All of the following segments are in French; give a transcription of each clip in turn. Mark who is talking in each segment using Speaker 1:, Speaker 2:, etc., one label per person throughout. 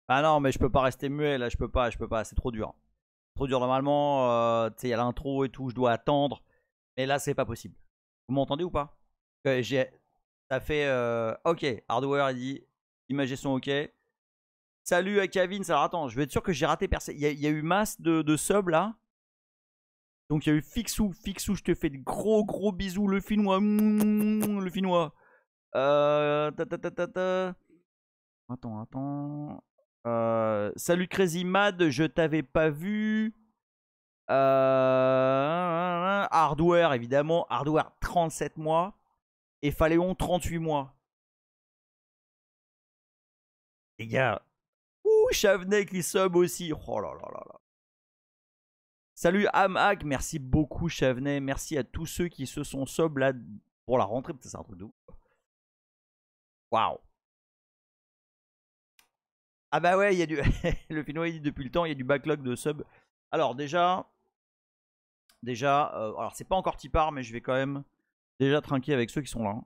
Speaker 1: Ah non, mais je peux pas rester muet là, je peux pas, c'est trop dur. Trop dur normalement, tu sais, il y a l'intro et tout, je dois attendre. Mais là, c'est pas possible. Vous m'entendez ou pas? J'ai, ça fait, ok, hardware il dit, images et son ok. Salut à Kevin, alors attends, je vais être sûr que j'ai raté personne. Il y a eu masse de subs là. Donc il y a eu Fixou, Fixou, je te fais de gros gros bisous, le Finnois, le Finnois. Ta, ta, ta, ta, ta. Attends. Salut Crazy Mad, je t'avais pas vu. Hardware, évidemment. Hardware, 37 mois. Et Faléon, 38 mois. Les gars. Ouh, Chavenet qui sub aussi. Oh là là là là. Salut Amhag, merci beaucoup Chavenet. Merci à tous ceux qui se sont sub là pour la rentrée. C'est un truc de ouf. Waouh. Ah bah ouais, il y a du. Le Pinoy dit depuis le temps, il y a du backlog de sub. Alors déjà, alors c'est pas encore Tipar, mais je vais quand même déjà trinquer avec ceux qui sont là.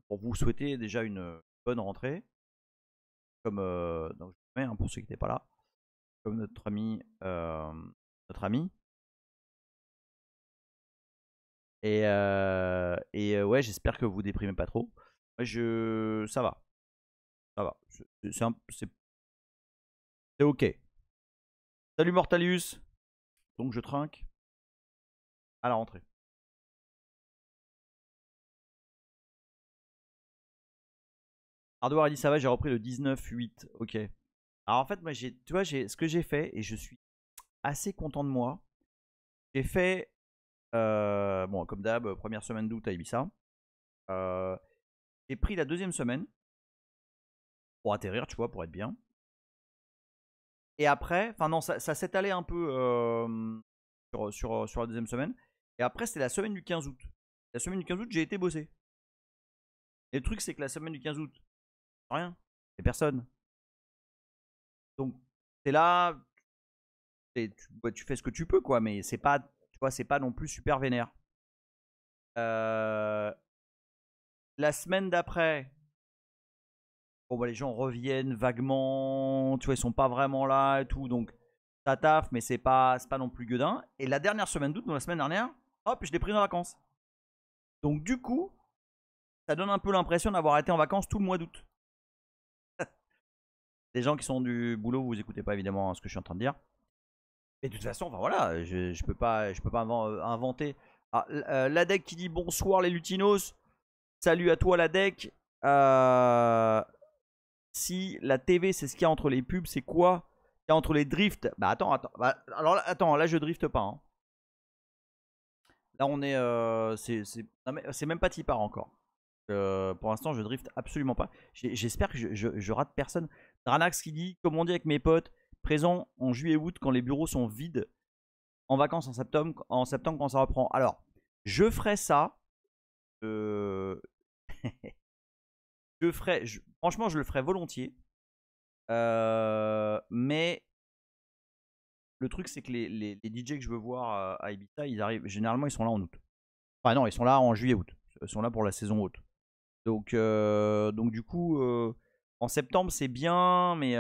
Speaker 1: Pour vous souhaiter déjà une bonne rentrée. Comme donc, je mets, hein, pour ceux qui n'étaient pas là. Comme notre ami. Notre ami. Ouais, j'espère que vous déprimez pas trop. Ça va. Ça va. C'est ok. Salut Mortalius. Donc je trinque à la rentrée. Hardware a dit ça va, j'ai repris le 19-8. Ok. Alors en fait, moi, tu vois, ce que j'ai fait, et je suis assez content de moi. J'ai fait, bon, comme d'hab, première semaine d'août à Ibiza. J'ai pris la deuxième semaine pour atterrir, tu vois, pour être bien. Et après, enfin non, ça s'est allé un peu sur la deuxième semaine. Et après, c'était la semaine du 15 août. La semaine du 15 août, j'ai été bosser. Et le truc, c'est que la semaine du 15 août, rien. Et personne. Donc, t'es là, tu fais ce que tu peux, quoi. Mais c'est pas, tu vois, c'est pas non plus super vénère. Euh, la semaine d'après, bon, bah, les gens reviennent vaguement. Tu vois, ils sont pas vraiment là et tout. Donc, ça taffe, mais c'est pas non plus gueudin. Et la dernière semaine d'août, donc la semaine dernière, hop, je l'ai pris en vacances. Donc, du coup, ça donne un peu l'impression d'avoir été en vacances tout le mois d'août. Les gens qui sont du boulot, vous écoutez pas évidemment ce que je suis en train de dire. Et de toute façon, enfin voilà, je peux pas inventer. Ah, Ladec qui dit bonsoir les Lutinos. Salut à toi Ladec. Si la TV c'est ce qu'il y a entre les pubs, c'est quoi qu'il y a entre les drifts? Bah attends. Bah, alors là, attends, là je drifte pas, hein. Là on est, non, mais c'est même pas Tipar encore. Pour l'instant, je drift absolument pas. J'espère que je rate personne. Dranax qui dit, comme on dit avec mes potes, présent en juillet-août quand les bureaux sont vides, en vacances en septembre quand ça reprend. Alors, je ferai ça. euh, franchement, je le ferai volontiers. Mais le truc, c'est que les DJ que je veux voir à Ibiza, ils arrivent. Généralement, ils sont là en août. Enfin, non, ils sont là en juillet-août. Ils sont là pour la saison haute. Donc du coup, en septembre, c'est bien, mais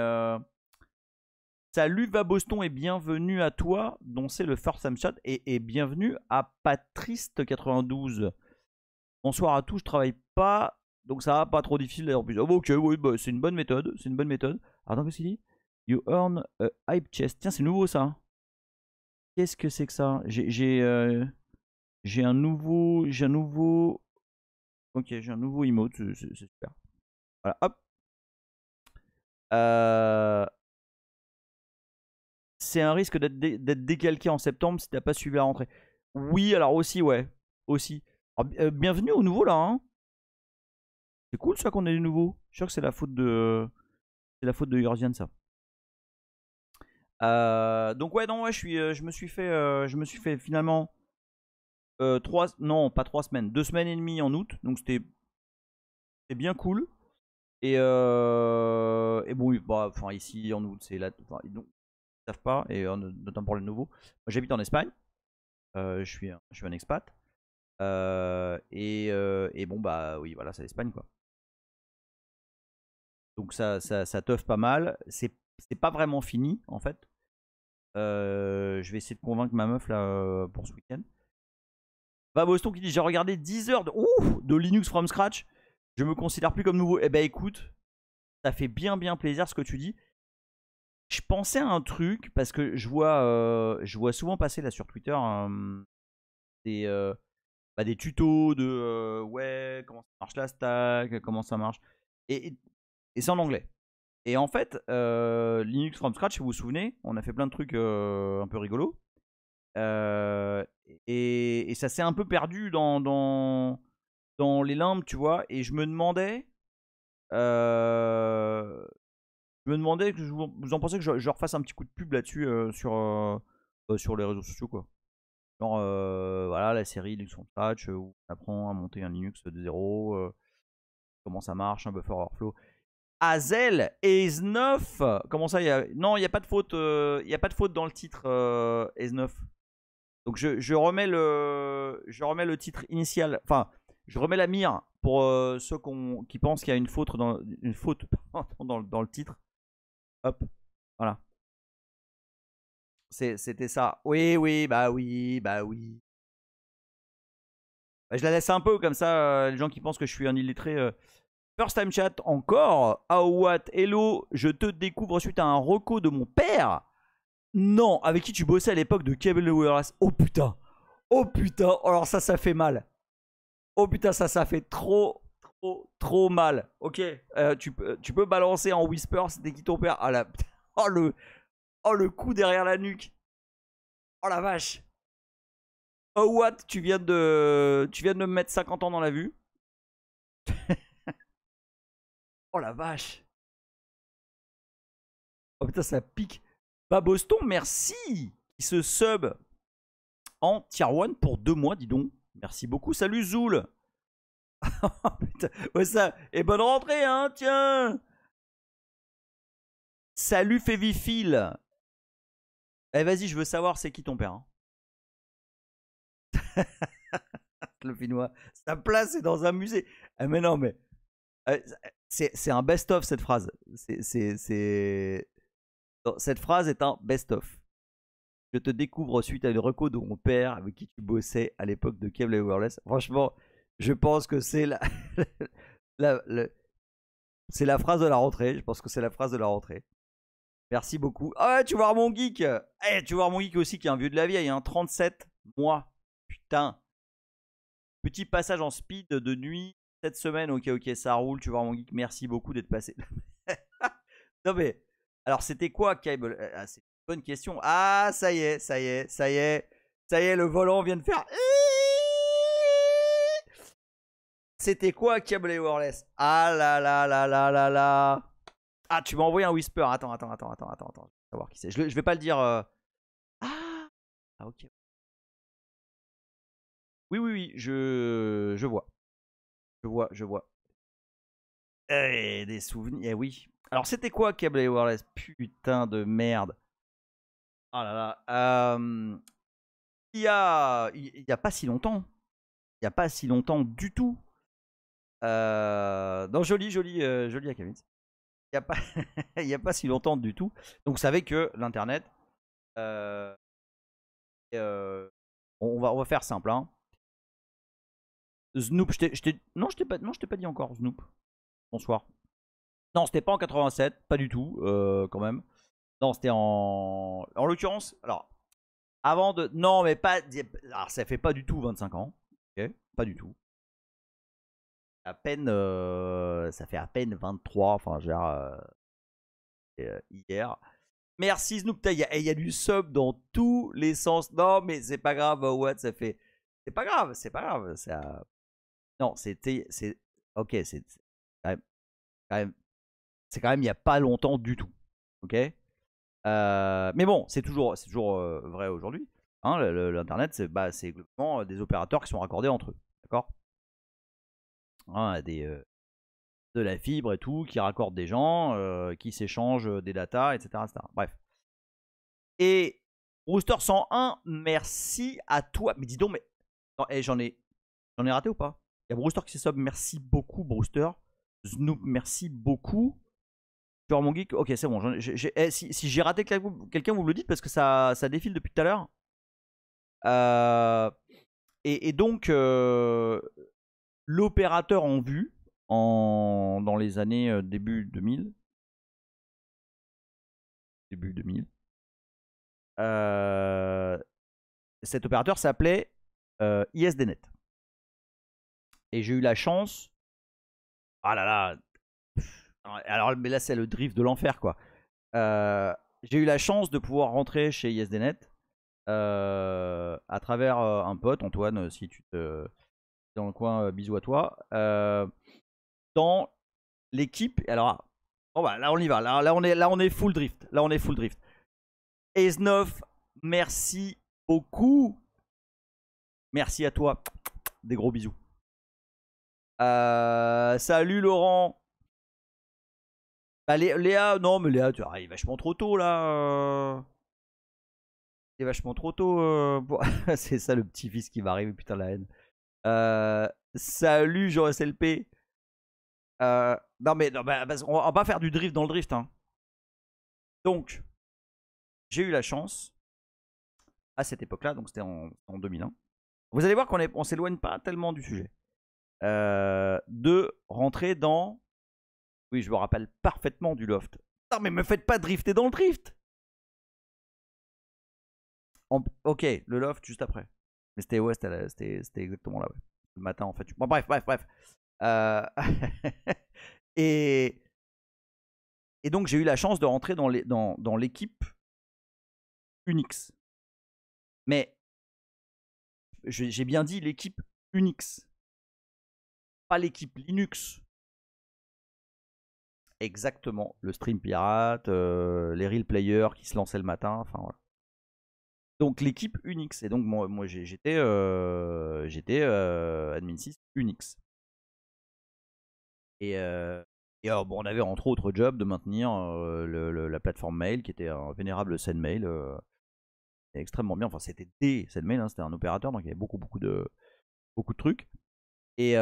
Speaker 1: salut Vaboston et bienvenue à toi, dont c'est le first time shot, et bienvenue à Patriste92. Bonsoir à tous, je travaille pas, donc ça va pas trop difficile en plus. Oh, ok, oui, bah, c'est une bonne méthode, c'est une bonne méthode. Attends, qu'est-ce qu'il dit? You earn a hype chest. Tiens, c'est nouveau ça. Qu'est-ce que c'est que ça? J'ai un nouveau, ok, j'ai un nouveau emote, c'est super. Voilà, hop. Euh, c'est un risque d'être décalqué en septembre si t'as pas suivi la rentrée. Oui, alors aussi, ouais. Aussi. Alors, bienvenue au nouveau là, hein. C'est cool ça qu'on ait des nouveaux. Je suis sûr que c'est la faute de. C'est la faute de Yorzian ça. Donc ouais, non, ouais, je me suis fait finalement non, pas 3 semaines, 2 semaines et demie en août, donc c'était bien cool. Et bon, bah, enfin ici en août, c'est là, enfin, ils ne savent pas, et notamment pour les nouveaux. Moi, j'habite en Espagne, je suis un expat. Et bon, bah oui, voilà, c'est l'Espagne quoi. Donc ça teuf pas mal. C'est pas vraiment fini en fait. Je vais essayer de convaincre ma meuf là pour ce week-end. Va Boston qui dit j'ai regardé 10 heures de Linux from scratch. Je me considère plus comme nouveau. Eh ben écoute, ça fait bien plaisir ce que tu dis. Je pensais à un truc parce que je vois souvent passer là sur Twitter des des tutos de ouais comment ça marche la stack, comment ça marche. Et c'est en anglais. Et en fait, Linux from scratch, si vous vous souvenez, on a fait plein de trucs un peu rigolos. Et ça s'est un peu perdu dans les limbes, tu vois. Et je me demandais, que vous en pensez que je refasse un petit coup de pub là-dessus sur les réseaux sociaux, quoi. Genre, voilà, la série Linux from scratch où on apprend à monter un Linux de zéro, comment ça marche, un buffer overflow. Hazel is 9. Comment ça non, il n'y a pas de faute. Il y a pas de faute dans le titre is 9. Donc je remets le titre initial. Enfin, je remets la mire pour ceux qui pensent qu'il y a une faute dans dans le titre. Hop, voilà. C'était ça. Oui, bah oui, bah oui. Bah, je la laisse un peu comme ça, les gens qui pensent que je suis un illettré. First time chat encore. How what? Hello, je te découvre suite à un reco de mon père. Non, avec qui tu bossais à l'époque de Cable Wireless. Oh putain. Oh putain. Alors ça fait mal. Oh putain, ça fait trop mal. Ok, tu peux balancer en whisper, c'était qui ton père? Ah là, le coup derrière la nuque. Oh la vache. Oh what? Tu viens de me mettre 50 ans dans la vue. Oh la vache. Oh putain, ça pique. Bah Boston, merci. Qui se sub en tier 1 pour 2 mois, dis donc. Merci beaucoup. Salut Zoul. Putain. Ouais, ça. Et bonne rentrée, hein, tiens. Salut Févifil. Eh, vas-y, je veux savoir c'est qui ton père. Hein. Le Finnois. Sa place est dans un musée. Ah, mais non, mais. C'est un best-of cette phrase. Cette phrase est un best-of. Je te découvre suite à une reco de mon père avec qui tu bossais à l'époque de Cable Wireless. Franchement, je pense que c'est c'est la phrase de la rentrée. Je pense que c'est la phrase de la rentrée. Merci beaucoup. Ah ouais, tu vois mon geek. Tu vois mon geek aussi qui est un vieux de la vieille. Hein. 37 mois. Putain. Petit passage en speed de nuit cette semaine. Ok, ça roule. Tu vois mon geek. Merci beaucoup d'être passé. Non mais, alors c'était quoi Cable? C'est une bonne question. Ah, ça y est, le volant vient de faire. C'était quoi Cable Wireless? Ah là là là là là là. Ah, tu m'as envoyé un whisper. Attends. Je vais savoir qui c'est. Je vais pas le dire. Ah, ok. Oui, je vois. Je vois. Des souvenirs. Eh oui. Alors, c'était quoi Cable Wireless? Putain de merde. Ah là là. Il y a pas si longtemps. Il y a pas si longtemps du tout. Non, joli Akavitz. Il y a pas il y a pas si longtemps du tout. Donc, vous savez que l'internet on va faire simple hein. Snoop, non, je t'ai pas dit encore Snoop. Bonsoir. Non, c'était pas en 87, pas du tout quand même. Non, c'était en l'occurrence, alors avant de non, mais pas alors ça fait pas du tout 25 ans. OK, pas du tout. À peine ça fait à peine 23 enfin genre hier. Merci Snoop, il y a du sub dans tous les sens. Non, mais c'est pas grave, what ça fait. C'est pas grave, ça. Non, c'est OK, c'est quand même c'est quand même il y a pas longtemps du tout. OK? Mais bon, c'est toujours vrai aujourd'hui. Hein, L'internet, c'est globalement des opérateurs qui sont raccordés entre eux. D'accord? Hein, de la fibre et tout, qui raccordent des gens, qui s'échangent des datas, etc., etc. Bref. Et Brewster 101, merci à toi. Mais dis donc, mais. Non, j'en ai raté ou pas? Il y a Brewster qui s'est sub. Merci beaucoup, Brewster. Snoop, merci beaucoup. Sur mon geek, ok, c'est bon. Si j'ai raté quelqu'un, vous me le dites parce que ça défile depuis tout à l'heure. Et donc, l'opérateur en vue, dans les années début 2000, cet opérateur s'appelait ISDNet. Et j'ai eu la chance. Ah là là. Alors, mais là, c'est le drift de l'enfer, quoi. J'ai eu la chance de pouvoir rentrer chez ISDNet à travers un pote, Antoine, si tu te dans le coin, bisous à toi. Dans l'équipe. Alors, bon bah, là on y va. Là on est full drift. Là on est full drift. Ace9, merci beaucoup. Merci à toi. Des gros bisous. Salut Laurent. Bah, Léa, non mais Léa, tu arrives vachement trop tôt là. C'est vachement trop tôt. C'est ça le petit-fils qui va arriver, putain la haine. Salut Jean SLP. Non mais non, bah, on va pas faire du drift dans le drift. Hein. Donc, j'ai eu la chance, à cette époque-là, donc c'était en 2001. Vous allez voir qu'on s'éloigne pas tellement du sujet. De rentrer dans... Oui, je me rappelle parfaitement du loft. Non mais me faites pas drifter dans le drift. Ok, le loft juste après. Mais c'était ouais, c'était exactement là. Ouais. Le matin en fait. Bon, bref. Et donc j'ai eu la chance de rentrer dans l'équipe Unix. Mais j'ai bien dit l'équipe Unix. Pas l'équipe Linux. Exactement. Le stream pirate, les real players qui se lançaient le matin. Enfin voilà. Donc l'équipe Unix. Et donc moi j'étais admin 6 Unix. Et bon, on avait entre autres job de maintenir la plateforme mail qui était un vénérable SendMail. Extrêmement bien. Enfin, c'était des SendMail, hein, c'était un opérateur, donc il y avait beaucoup de trucs. Et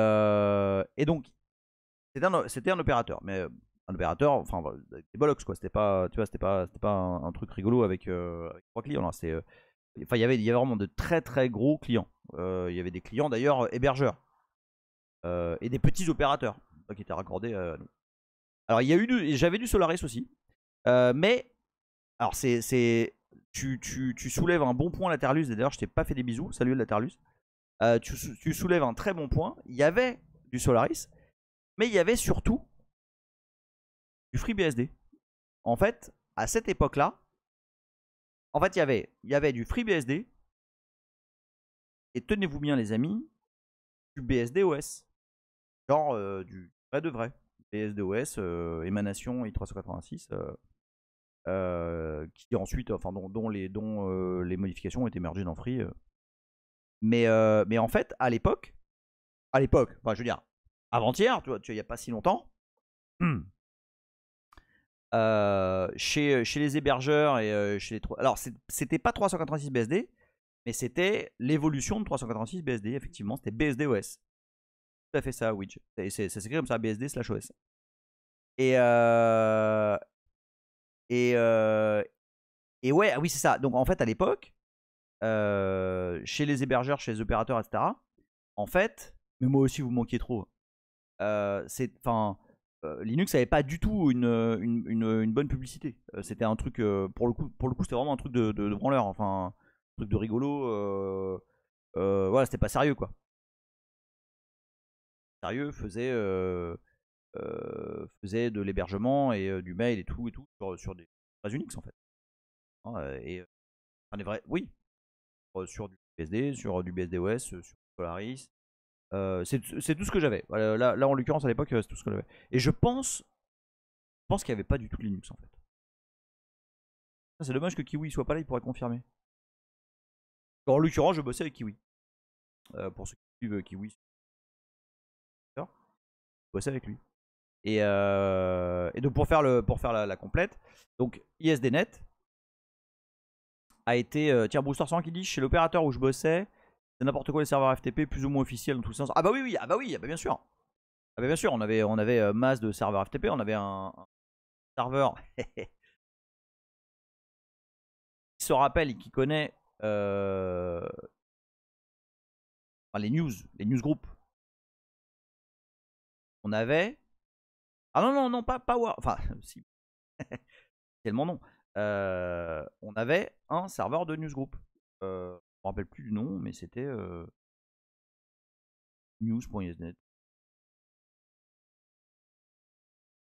Speaker 1: donc, c'était un opérateur, mais un opérateur, enfin, des bollocks quoi. C'était pas, tu vois, c'était pas un truc rigolo avec 3 clients. Là, enfin, il y avait vraiment de très très gros clients. Il y avait des clients d'ailleurs hébergeurs et des petits opérateurs qui étaient raccordés à nous. Alors, j'avais du Solaris aussi, mais alors tu soulèves un bon point, Laterlus. D'ailleurs, je t'ai pas fait des bisous. Salut, Laterlus. Tu soulèves un très bon point. Il y avait du Solaris, mais il y avait surtout du FreeBSD. En fait, à cette époque-là, en fait, il y avait du FreeBSD et tenez-vous bien, les amis, du BSD-OS. Genre du vrai de vrai. BSD-OS, émanation i386. Qui ensuite, enfin, dont les modifications ont été mergées dans Free. Mais en fait, à l'époque, enfin, je veux dire, avant-hier, tu vois, il n'y a pas si longtemps, chez les hébergeurs et chez les... Alors, c'était pas 386 BSD, mais c'était l'évolution de 386 BSD, effectivement, c'était BSD-OS. Tout à fait ça, Widge. Ça s'écrit comme ça, BSD/OS. Et ouais, oui, c'est ça. Donc en fait, à l'époque, chez les hébergeurs, chez les opérateurs, etc., en fait, mais moi aussi, vous manquiez trop. Linux n'avait pas du tout une bonne publicité. C'était un truc, pour le coup, c'était vraiment un truc de branleur. Enfin, un truc de rigolo. Voilà, c'était pas sérieux, quoi. Sérieux, faisait de l'hébergement et du mail et tout sur des bases Unix en fait. Oui, sur du BSD, sur du BSD-OS, sur Solaris. C'est tout ce que j'avais. Là, en l'occurrence, à l'époque, c'est tout ce que j'avais. Et je pense qu'il n'y avait pas du tout de Linux en fait. C'est dommage que Kiwi soit pas là, il pourrait confirmer. En l'occurrence, je bossais avec Kiwi. Pour ceux qui suivent Kiwi, je bossais avec lui. Et donc pour faire la complète, donc ISDNet a été... tiens, Brewster 100 qui dit, chez l'opérateur où je bossais, c'est n'importe quoi les serveurs FTP, plus ou moins officiels dans tous les sens. Ah bah oui, bien sûr. Ah bah bien sûr, on avait masse de serveurs FTP, on avait un serveur qui se rappelle et qui connaît les news group. On avait. Ah non, non, non, pas War. Enfin, si. Tellement non. On avait un serveur de newsgroup. Je ne me rappelle plus du nom, mais c'était news.isnet.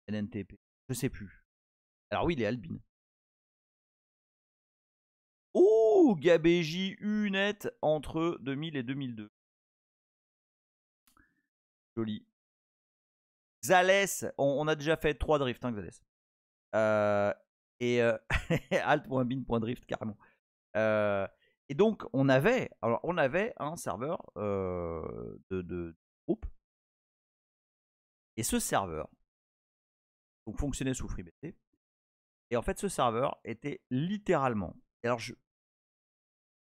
Speaker 1: NNTP. Je sais plus. Alors oui, il est Albin. Oh, Gabéji Unet entre 2000 et 2002. Joli. Xalès, on a déjà fait 3 drifts, hein, Xalès. Et alt.bin.drift carrément. Et donc on avait un serveur de groupe. Et ce serveur donc, fonctionnait sous FreeBSD. Et en fait, ce serveur était littéralement. Alors, je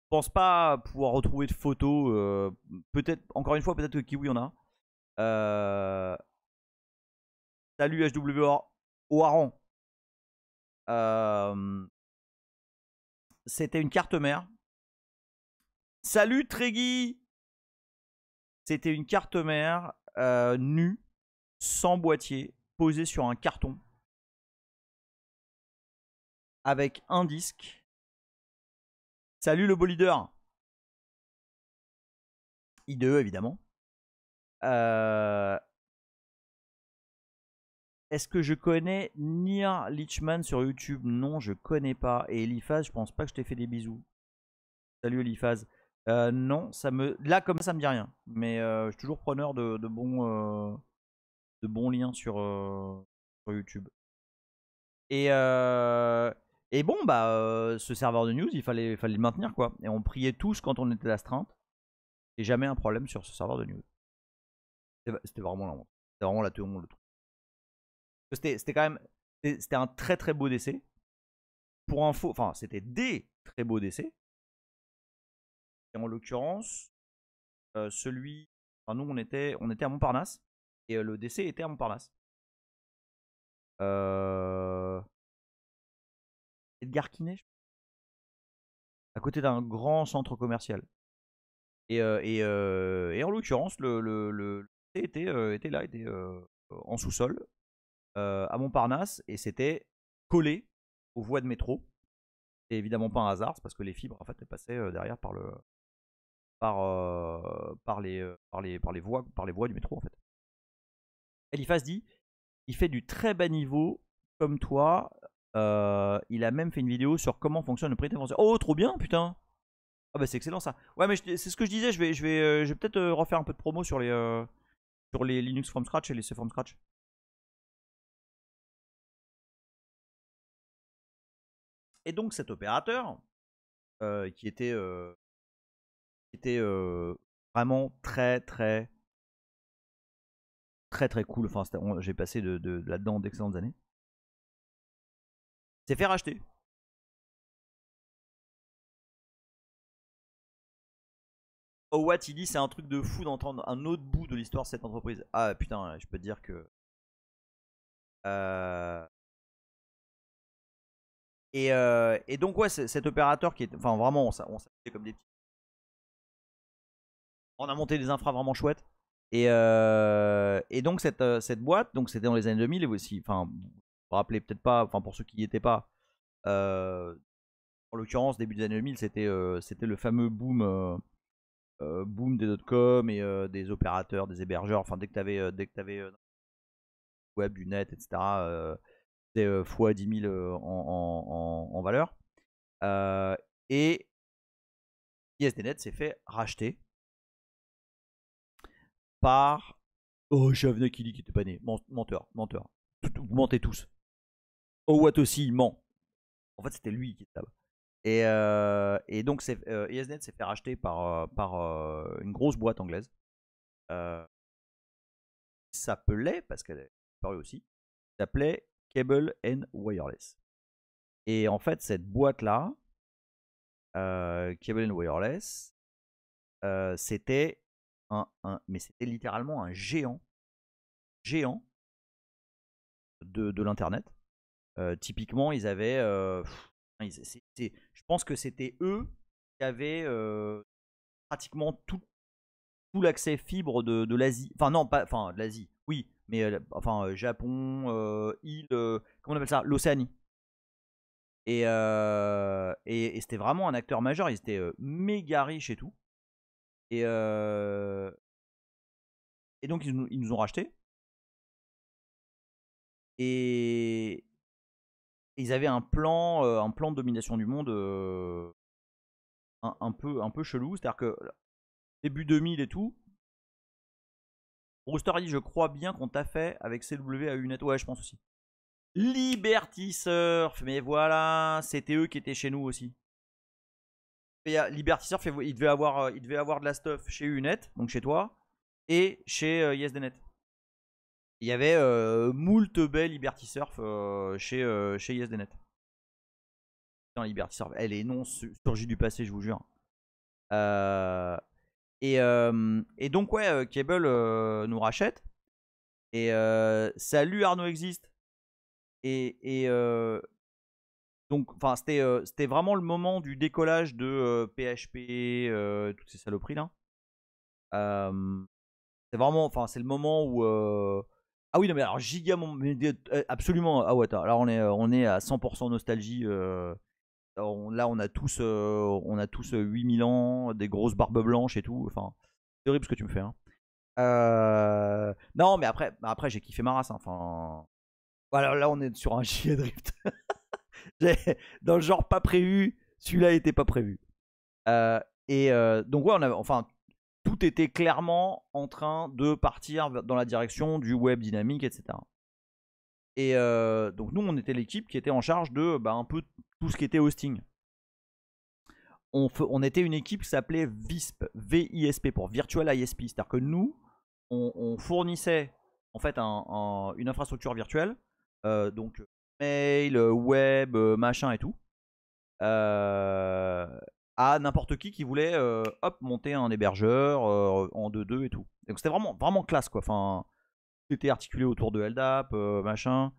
Speaker 1: pense pas pouvoir retrouver de photos. Peut-être, encore une fois, peut-être que Kiwi en a. Salut HWR Oaran. C'était une carte mère. Salut Tregui. C'était une carte mère nue, sans boîtier, posée sur un carton, avec un disque. Salut le beau leader. IDE évidemment. Est-ce que je connais Nir Lichman sur YouTube? Non, je connais pas. Et Eliphaz, je pense pas que je t'ai fait des bisous. Salut Eliphaz. Non, ça me. Là, comme ça me dit rien. Mais je suis toujours preneur de bons liens sur YouTube. Et bon, bah, ce serveur de news, il fallait le maintenir, quoi. Et on priait tous quand on était d'astreinte. Et jamais un problème sur ce serveur de news. C'était vraiment la honte. C'était vraiment la théorie, le truc. C'était quand même. C'était un très très beau décès. Pour info, enfin, c'était des très beaux décès. Et en l'occurrence, celui. Enfin, nous, on était à Montparnasse. Et le décès était à Montparnasse. Edgar Quinet, à côté d'un grand centre commercial. Et en l'occurrence, le était là, était en sous-sol, à Montparnasse, et c'était collé aux voies de métro. C'est évidemment pas un hasard, c'est parce que les fibres, en fait, elles passaient derrière par les voies du métro, en fait. Eliphas dit, il fait du très bas niveau comme toi. Il a même fait une vidéo sur comment fonctionne le pré-intervention. Oh, trop bien, putain. Ah bah c'est excellent ça. Ouais, mais c'est ce que je disais, je vais peut-être refaire un peu de promo sur les Linux from scratch et les C from scratch. Et donc cet opérateur, qui était vraiment très très très très cool. Enfin, j'ai passé de là-dedans d'excellentes années. S'est fait racheter. Oh, what il dit, c'est un truc de fou d'entendre un autre bout de l'histoire de cette entreprise. Ah putain, je peux te dire que. Et donc ouais, cet opérateur qui est, enfin vraiment, on s'est comme des petits. On a monté des infras vraiment chouettes. Et donc cette boîte, donc c'était dans les années 2000 et aussi, enfin, vous vous rappelez peut-être pas, enfin pour ceux qui n'y étaient pas, en l'occurrence début des années 2000, c'était le fameux boom des dot-com et des opérateurs, des hébergeurs. Enfin dès que t'avais web, du net, etc. C'était fois 10 000 en valeur. Et ISDNet s'est fait racheter par. Oh, Javenet qui dit qu'il était pas né. Menteur, menteur. Vous mentez tous. Oh, Watt aussi, il ment. En fait, c'était lui qui était là-bas. Et donc, ESNet s'est fait racheter par une grosse boîte anglaise. Qui s'appelait, parce qu'elle est disparue aussi, s'appelait Cable and Wireless. Et en fait, cette boîte-là, Cable and Wireless, c'était mais c'était littéralement un géant de l'internet. Typiquement, ils avaient. Je pense que c'était eux qui avaient pratiquement tout l'accès fibre de l'Asie. Enfin, non, pas. Enfin, de l'Asie, oui. Mais Japon, île. Comment on appelle ça? L'Océanie. Et c'était vraiment un acteur majeur. Ils étaient méga riches et tout. Et donc, ils nous ont rachetés. Et ils avaient un plan de domination du monde un peu chelou. C'est-à-dire que début 2000 et tout, Brewster a dit, je crois bien qu'on t'a fait avec CW à Unet. Ouais, je pense aussi. Liberty Surf, mais voilà, c'était eux qui étaient chez nous aussi. Et Liberty Surf, il devait avoir de la stuff chez Unet, donc chez toi, et chez YesDNet. Il y avait moult belles Liberty Surf chez YesDNet. Dans Liberty Surf, elle est non surgie du passé, je vous jure. Et donc, ouais, Cable nous rachète. Et salut Arnaud existe. Et donc, enfin, c'était vraiment le moment du décollage de PHP, toutes ces saloperies là. C'est vraiment, enfin, c'est le moment où. Ah oui, non, mais alors, giga, absolument. Ah ouais, là, on est à 100% nostalgie. Là, on a tous 8000 ans, des grosses barbes blanches et tout. Enfin, c'est horrible ce que tu me fais. Hein. Non, mais après j'ai kiffé ma race. Hein. Enfin, voilà, là, on est sur un giga drift. Dans le genre pas prévu, celui-là était pas prévu. Donc, ouais, enfin, tout était clairement en train de partir dans la direction du web dynamique, etc. Et donc, nous, on était l'équipe qui était en charge de un peu tout ce qui était hosting. On était une équipe qui s'appelait VISP, VISP pour Virtual ISP. C'est-à-dire que nous, on fournissait en fait une infrastructure virtuelle, donc mail, web, machin et tout, à n'importe qui voulait monter un hébergeur en 2.2 et tout. Donc c'était vraiment, vraiment classe quoi. Enfin, c'était articulé autour de LDAP, machin.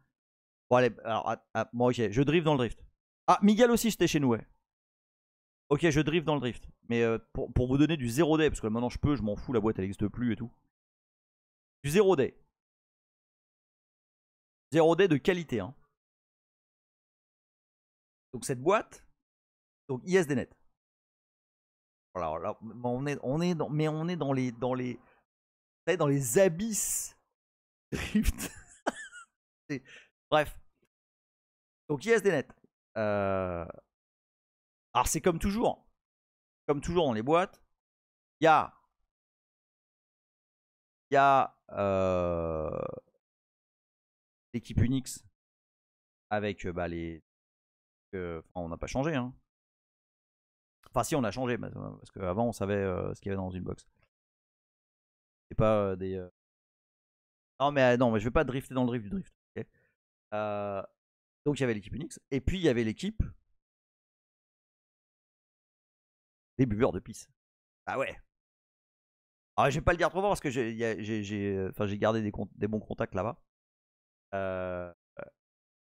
Speaker 1: Bon, allez, alors, moi, ok, je drift dans le drift. Ah, Miguel aussi, j'étais chez nous, ouais. Ok, je drift dans le drift. Mais pour vous donner du 0D, parce que maintenant je peux, je m'en fous, la boîte elle n'existe plus et tout. Du 0D. 0D de qualité. Hein. Donc cette boîte, donc ISDNet. Alors là, on est dans les abysses drift. Bref. Donc ISDNet. Alors c'est comme toujours dans les boîtes, il y a l'équipe Unix avec les. On n'a pas changé. Hein. Enfin, si, on a changé parce qu'avant on savait ce qu'il y avait dans une box. C'est pas des. Non, mais je vais pas drifter dans le drift du drift. Okay. Donc il y avait l'équipe Unix et puis il y avait l'équipe des buveurs de pisse. Ah ouais. Alors je vais pas le dire trop fort parce que j'ai gardé des bons contacts là-bas.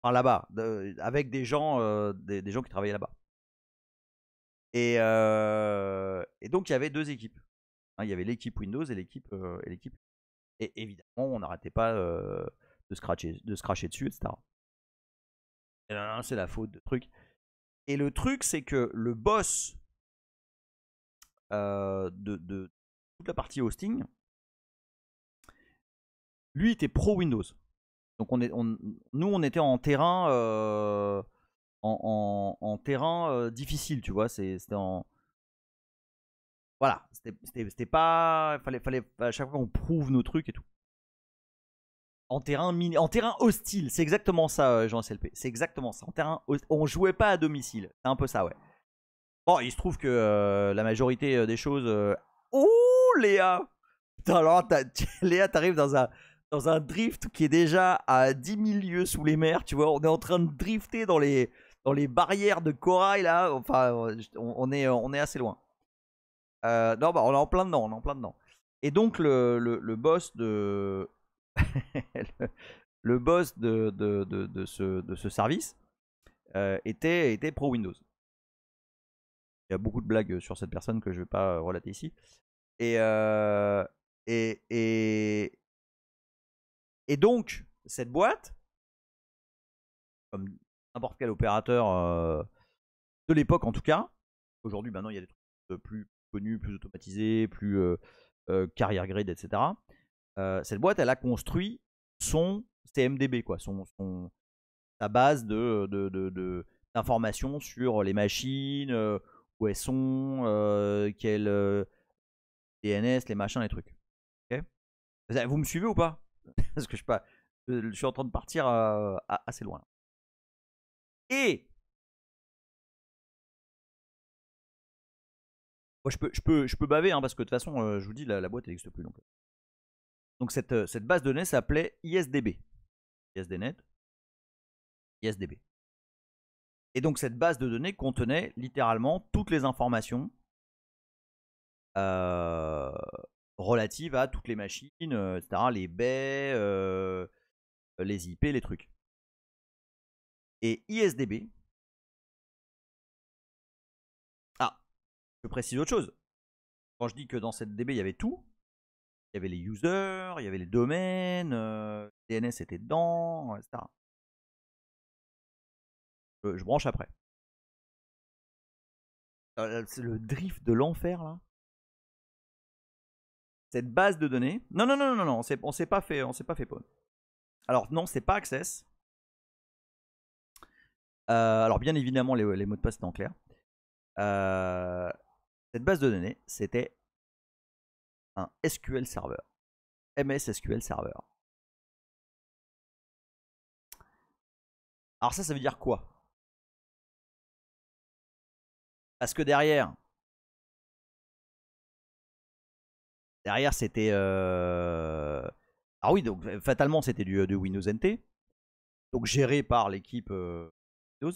Speaker 1: Enfin là-bas, avec des gens, des gens qui travaillaient là-bas. Et donc il y avait deux équipes. Hein, il y avait l'équipe Windows et l'équipe. Et évidemment, on n'arrêtait pas de se cracher dessus, etc. Et là, c'est la faute de truc. Et le truc, c'est que le boss de toute la partie hosting, lui était pro Windows. Donc nous, on était en terrain, en terrain difficile, tu vois. C'était en voilà, c'était pas, fallait à chaque fois qu'on prouve nos trucs et tout. En terrain hostile, c'est exactement ça, Jean SLP. C'est exactement ça. En terrain, on jouait pas à domicile. C'est un peu ça, ouais. Bon, il se trouve que la majorité des choses. Oh, Léa! Putain, alors, Léa, t'arrives dans un drift qui est déjà à 10 000 lieues sous les mers, tu vois. On est en train de drifter dans les barrières de corail, là. Enfin, on est assez loin. Non, on est en plein dedans, Et donc, le boss de. le boss de ce service était pro Windows. Il y a beaucoup de blagues sur cette personne que je ne vais pas relater ici. Et, et, et, et donc, cette boîte, comme n'importe quel opérateur de l'époque en tout cas, aujourd'hui maintenant il y a des trucs plus connus, plus automatisés, plus carrière grade, etc. Cette boîte, elle a construit son CMDB, quoi, sa base d'informations sur les machines, où elles sont, quel DNS, les machins, les trucs. Okay, vous me suivez ou pas? Parce que je suis en train de partir assez loin. Et moi, je peux baver, hein, parce que de toute façon, je vous dis, la boîte n'existe plus. Donc cette base de données s'appelait ISDB. ISDNet. ISDB. Et donc cette base de données contenait littéralement toutes les informations relatives à toutes les machines, etc. Les baies, les IP, les trucs. Et ISDB. Ah, je précise autre chose. Quand je dis que dans cette DB il y avait tout, il y avait les users, il y avait les domaines, DNS était dedans, etc. Je branche après. C'est le drift de l'enfer là. Cette base de données. Non, non, non, non, non, on s'est pas fait pawn. Alors non, c'est pas Access. Alors bien évidemment, les mots de passe étaient en clair. Cette base de données, c'était un SQL Server. MS SQL Server. Alors ça veut dire quoi? Parce que derrière c'était... Ah oui, donc fatalement c'était de Windows NT. Donc géré par l'équipe Windows.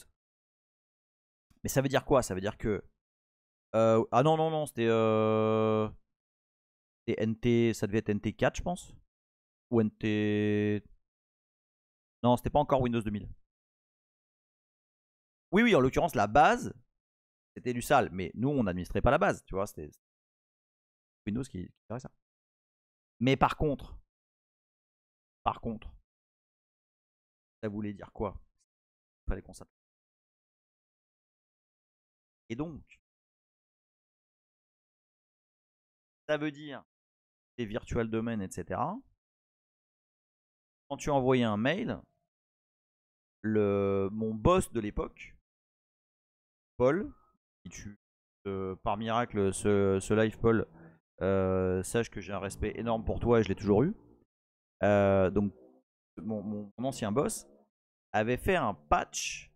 Speaker 1: Mais ça veut dire quoi? Ça veut dire que... ah non, non, non, c'était... NT... Ça devait être NT4, je pense. Ou NT... Non, c'était pas encore Windows 2000. Oui, oui, en l'occurrence, la base, c'était du sale. Mais nous, on n'administrait pas la base, tu vois. C'était Windows qui ferait ça. Mais par contre, ça voulait dire quoi? Il fallait qu'on s'appelle. Et donc, ça veut dire les virtual domains, etc. Quand tu envoyais un mail, mon boss de l'époque, Paul, si tu par miracle ce live Paul, sache que j'ai un respect énorme pour toi et je l'ai toujours eu. Donc mon ancien boss avait fait un patch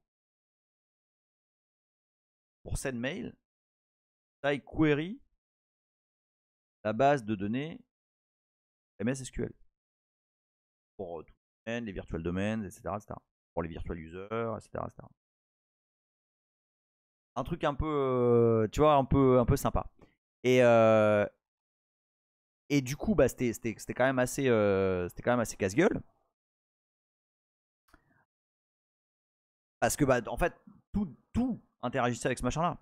Speaker 1: pour SendMail, taille query la base de données MS SQL pour tout les virtual domains, etc., etc. Pour les virtual users, etc., etc. Un truc un peu, tu vois, un peu sympa. Et du coup, bah, c'était quand même assez, casse-gueule. Parce que, bah, en fait, tout interagissait avec ce machin-là.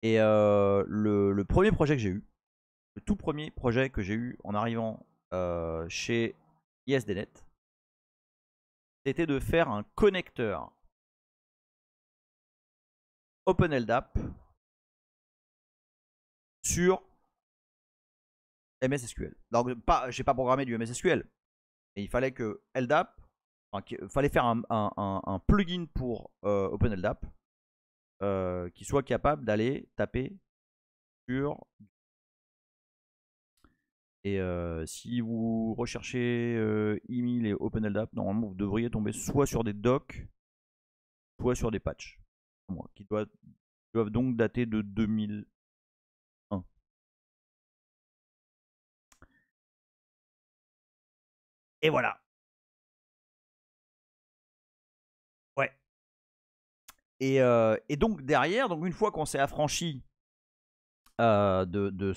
Speaker 1: Et le premier projet que j'ai eu, le tout premier projet que j'ai eu en arrivant chez ISDNet, c'était de faire un connecteur OpenLDAP sur MS SQL. Donc, j'ai pas programmé du MS SQL, mais il fallait que LDAP, fallait faire un plugin pour OpenLDAP qui soit capable d'aller taper sur. Et si vous recherchez IMIL et OpenLDAP, normalement vous devriez tomber soit sur des docs, soit sur des patchs, qui doivent donc dater de 2001. Et voilà. Ouais. Et donc derrière, donc une fois qu'on s'est affranchi de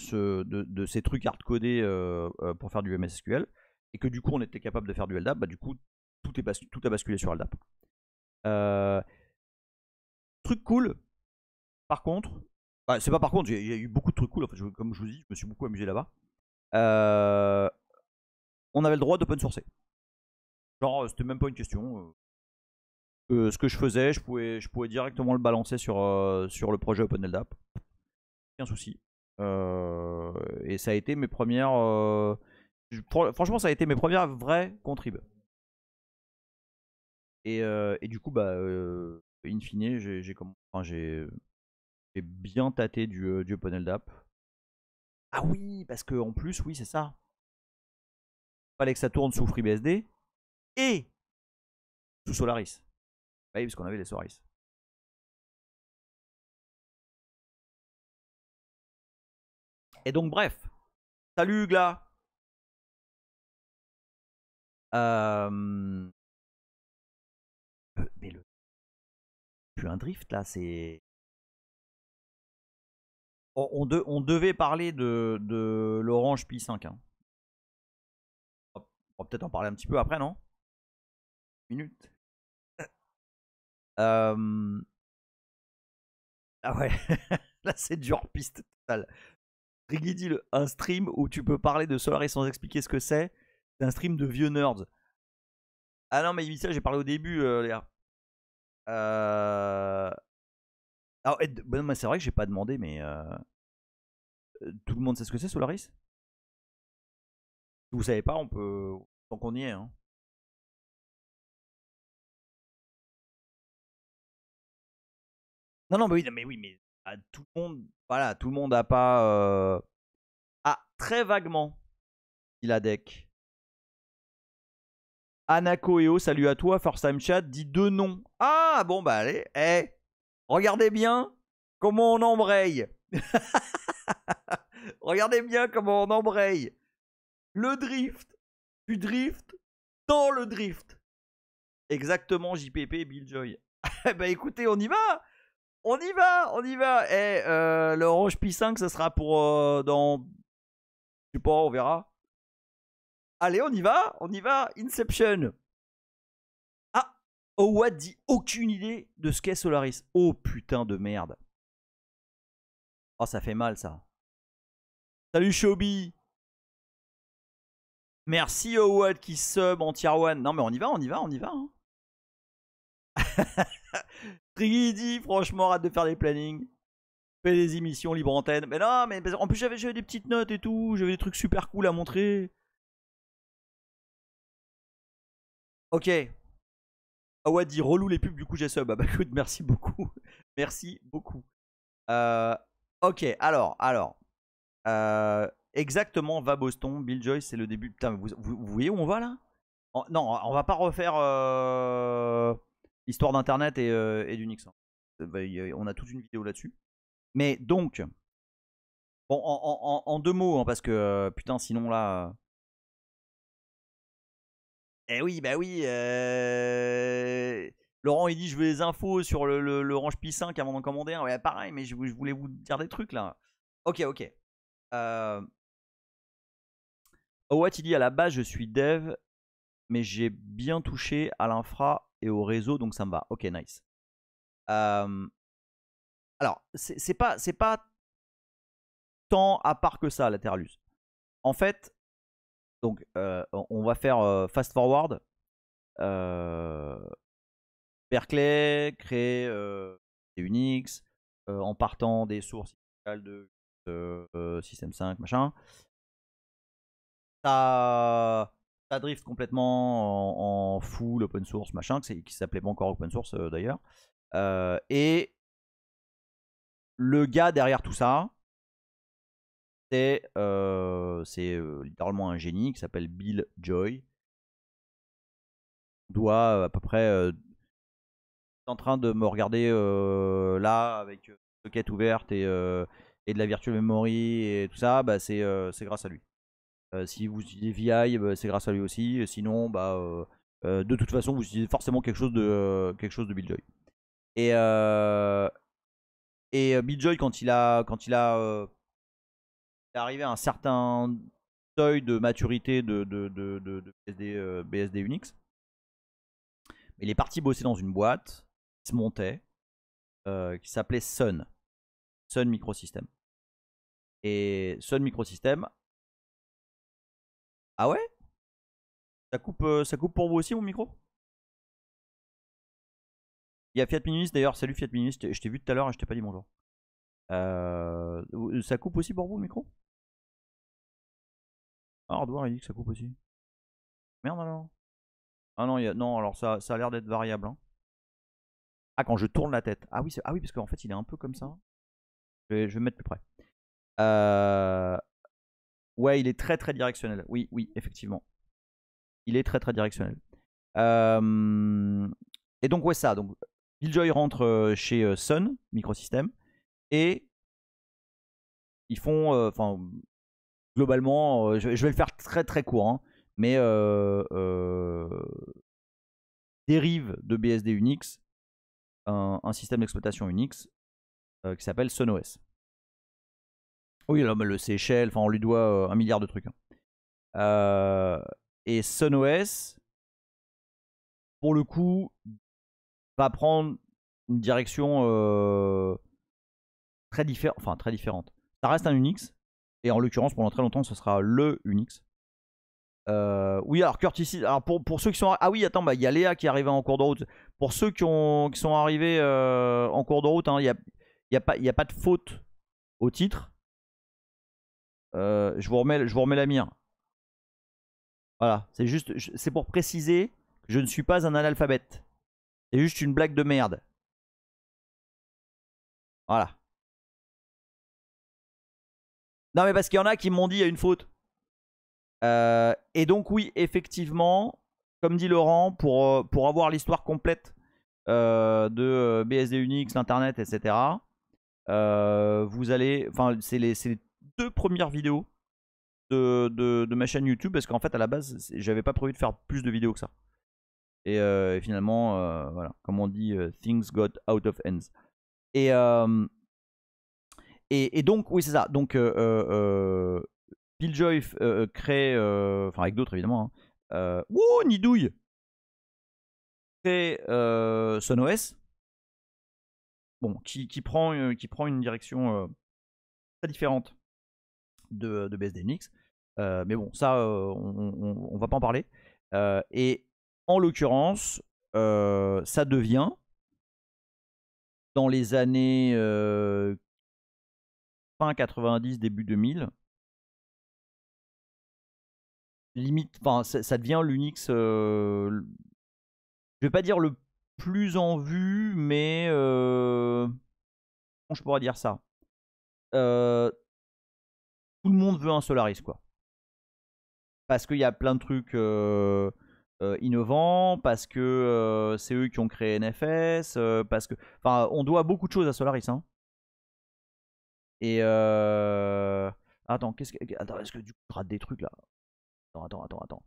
Speaker 1: ces trucs hard-codés pour faire du MS SQL, et que du coup on était capable de faire du LDAP, bah du coup tout a basculé sur LDAP. Truc cool, par contre, bah, c'est pas par contre, il y a eu beaucoup de trucs cool. En fait, comme je vous dis, je me suis beaucoup amusé là-bas. On avait le droit d'open sourcer. Genre, c'était même pas une question. Ce que je faisais, je pouvais directement le balancer sur le projet OpenLDAP. Aucun souci. Et ça a été mes premières. Franchement, ça a été mes premières vraies contrib. Et du coup, bah, in fine, j'ai bien tâté du OpenLDAP. Ah oui, parce que en plus, oui, c'est ça. Fallait que ça tourne sous FreeBSD et sous Solaris. Bah oui, parce qu'on avait les Solaris. Et donc, bref. Salut, Gla. Mais le. Plus un drift là, c'est. On devait parler de l'Orange Pi 5. Hein. On va peut-être en parler un petit peu après, non? Minute. Ah ouais, là c'est du hors-piste total. Riggy dit un stream où tu peux parler de Solaris sans expliquer ce que c'est un stream de vieux nerds. Ah non, mais ça j'ai parlé au début, les gars. Alors, bah, c'est vrai que j'ai pas demandé, mais tout le monde sait ce que c'est Solaris? Si vous savez pas, on peut. Tant qu'on y est, hein. Non, non, mais oui, mais tout le monde. Voilà, tout le monde a pas. Ah, très vaguement, il a deck. Anakoeo, salut à toi. First time chat, dit deux noms. Ah, bon, bah allez. Regardez bien comment on embraye. Regardez bien comment on embraye. Le drift. Du drift dans le drift. Exactement, JPP, Billjoy. Bah écoutez, on y va. On y va, on y va. Le Orange Pi 5, ça sera pour dans. Je sais pas, on verra. Allez, on y va, on y va. Inception. Ah, Owad dit aucune idée de ce qu'est Solaris. Oh putain de merde. Oh, ça fait mal ça. Salut Shobi. Merci Owad qui sub en tier 1. Non mais on y va, on y va, on y va. Hein. Triggy dit franchement, hâte de faire des plannings. Fais des émissions libre antenne. Mais non, mais en plus j'avais des petites notes et tout. J'avais des trucs super cool à montrer. Ok. Awad dit relou les pubs, du coup j'ai sub. Ah bah écoute, merci beaucoup. Merci beaucoup. Ok, alors. Exactement, va Boston. Bill Joyce, c'est le début. Putain, vous voyez où on va là? Non, on va pas refaire l'histoire d'Internet et d'Unix. Hein. On a toute une vidéo là-dessus. Mais donc, bon, en deux mots, hein, parce que putain, sinon là. Eh oui, bah oui. Laurent, il dit je veux des infos sur le Orange Pi 5 avant d'en commander un. Ouais, pareil, mais je voulais vous dire des trucs là. Ok. What il dit à la base, je suis dev, mais j'ai bien touché à l'infra et au réseau, donc ça me va. Ok, nice. Alors, c'est pas tant à part que ça, la Terralus. En fait, donc, on va faire fast forward. Berkeley crée des Unix en partant des sources initiales de System 5, machin. Ça drift complètement en full open source, machin, qui s'appelait pas encore open source d'ailleurs. Et le gars derrière tout ça, c'est littéralement un génie qui s'appelle Bill Joy. On doit à peu près en train de me regarder là avec requête ouverte et de la virtual memory et tout ça, bah, c'est grâce à lui. Si vous utilisez VI, bah, c'est grâce à lui aussi. Sinon, bah, de toute façon, vous utilisez forcément quelque chose de Bill Joy. Et Bill Joy, quand il est arrivé à un certain seuil de maturité de BSD Unix, Mais il est parti bosser dans une boîte qui se montait, qui s'appelait Sun. Sun Microsystem. Et Sun Microsystem. Ah ouais? Ça coupe pour vous aussi, mon micro? Il y a Fiat Minimis d'ailleurs. Salut Fiat Minimis. Je t'ai vu tout à l'heure et je t'ai pas dit bonjour. Ça coupe aussi pour vous le micro? Ah, Hardware il dit que ça coupe aussi. Merde alors. Ah non, non alors ça a l'air d'être variable. Hein. Ah, quand je tourne la tête. Ah oui, parce qu'en fait il est un peu comme ça. Je vais me mettre plus près. Ouais, il est très très directionnel. Oui, effectivement. Il est très très directionnel. Et donc ouais ça. Donc Killjoy rentre chez Sun Microsystem et ils font, enfin globalement, je vais le faire très très court, hein, mais dérive de BSD Unix un système d'exploitation Unix qui s'appelle SunOS. Oui, là, le Seychelles, enfin on lui doit 1 milliard de trucs. Hein. Et SunOS, pour le coup, va prendre une direction très différente. Ça reste un Unix, et en l'occurrence, pendant très longtemps, ce sera le Unix. Oui, alors Curtis, alors pour ceux qui sont... Ah oui, attends, il y a Léa qui est arrivée en cours de route. Pour ceux qui sont arrivés en cours de route, il n'y a pas de faute au titre. Je vous remets la mire. Voilà, c'est pour préciser que je ne suis pas un analphabète. C'est juste une blague de merde. Voilà. Non mais parce qu'il y en a qui m'ont dit il y a une faute. Et donc oui, effectivement, comme dit Laurent, pour avoir l'histoire complète de BSD Unix, l'internet, etc. Vous allez, enfin c'est les 2 premières vidéos de ma chaîne YouTube parce qu'en fait à la base j'avais pas prévu de faire plus de vidéos que ça. Et finalement, voilà, comme on dit, things got out of hands. Et donc, oui, c'est ça. Donc, Killjoy crée, enfin avec d'autres évidemment, hein, wouh, Nidouille crée SunOS, bon, qui prend une direction très différente de BSD Unix. Mais bon, ça, on va pas en parler. Et en l'occurrence, ça devient, dans les années fin 90, début 2000, limite, enfin, ça devient l'Unix, je vais pas dire le plus en vue, mais comment je pourrais dire ça, tout le monde veut un Solaris, quoi. Parce qu'il y a plein de trucs innovants, parce que c'est eux qui ont créé NFS, parce que, enfin, on doit beaucoup de choses à Solaris, hein. Et attends, attends, est-ce que du coup je rate des trucs là? Attends.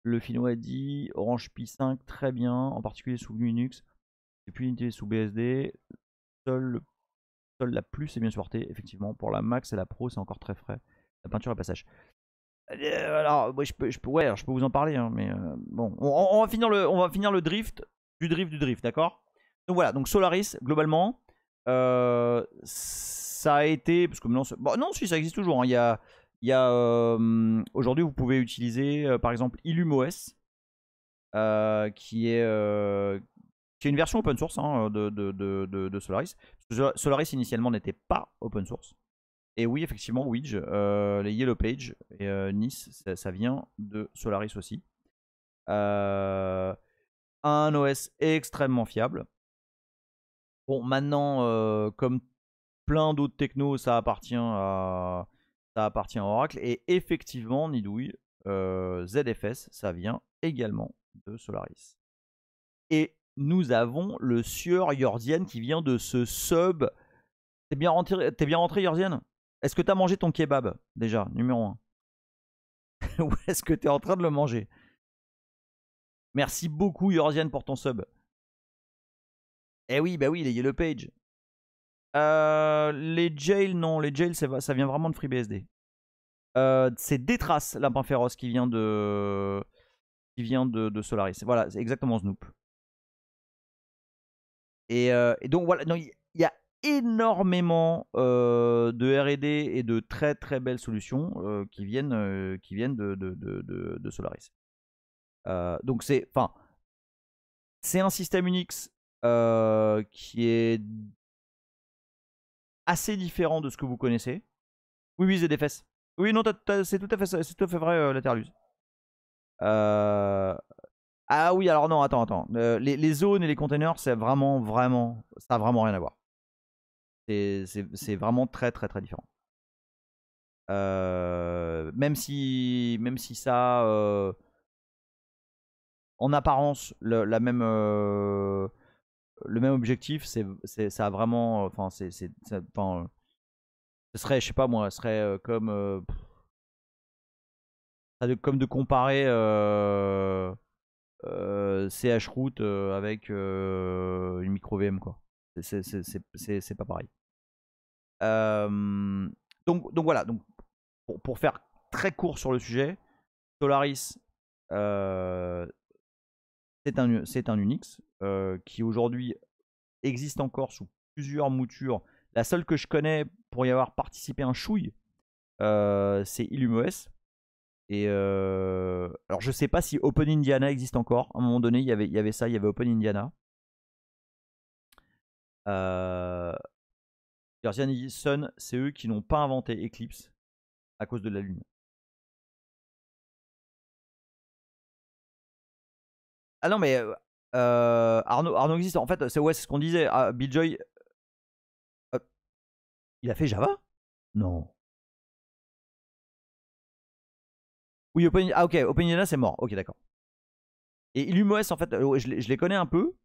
Speaker 1: Le Finnois dit Orange Pi 5 très bien, en particulier sous Linux. Et puis unité sous BSD. Seule la plus est bien supportée, effectivement. Pour la Max et la Pro, c'est encore très frais. La peinture à passage. Alors, ouais, je peux vous en parler, hein, mais bon, on va finir le drift du drift, d'accord? Donc voilà, donc Solaris, globalement, ça a été, parce que non, bon, non, si ça existe toujours. Hein, aujourd'hui, vous pouvez utiliser, par exemple, IllumOS, qui est une version open source, hein, de Solaris. Solaris initialement n'était pas open source. Et oui, effectivement, Wedge, les Yellow Page et Nice, ça vient de Solaris aussi. Un OS extrêmement fiable. Bon, maintenant, comme plein d'autres technos, ça appartient à Oracle. Et effectivement, Nidouille, ZFS, ça vient également de Solaris. Et nous avons le sieur Yorzian qui vient de ce sub. T'es bien rentré, Yorzian? Est-ce que t'as mangé ton kebab, déjà, numéro 1? Ou est-ce que t'es en train de le manger? Merci beaucoup, Yorzian, pour ton sub. Eh oui, bah oui, les Yellow Page. Les jails, non. Les jails, ça vient vraiment de FreeBSD. C'est Détrace, lapin féroce, qui vient de Solaris. Voilà, c'est exactement Snoop. Et donc voilà, il y a énormément de R&D et de très très belles solutions qui viennent de Solaris. Donc c'est un système Unix qui est assez différent de ce que vous connaissez. Oui, oui, ZFS. Oui, non, c'est tout à fait vrai, la Terluse. Ah oui, alors non, attends. Les zones et les containers, c'est vraiment, ça a vraiment rien à voir. C'est vraiment très, très, très différent. Même si ça, en apparence, le même objectif, ça a vraiment, ce serait, je sais pas moi, ce serait comme de comparer CHRoot avec une micro VM, quoi. C'est pas pareil. Donc voilà, donc pour faire très court sur le sujet, Solaris, c'est un Unix qui aujourd'hui existe encore sous plusieurs moutures. La seule que je connais pour y avoir participé un chouille, c'est IllumOS. Et alors je sais pas si Open Indiana existe encore. À un moment donné, il y avait ça, il y avait Open Indiana. Sun, c'est eux qui n'ont pas inventé Eclipse à cause de la Lune. Ah non, mais Arnaud existe. En fait, c'est ce qu'on disait. Bill Joy, il a fait Java? Non. Oui, ok, Open Indiana, c'est mort. Ok, d'accord. Et IllumOS, en fait, je les connais un peu.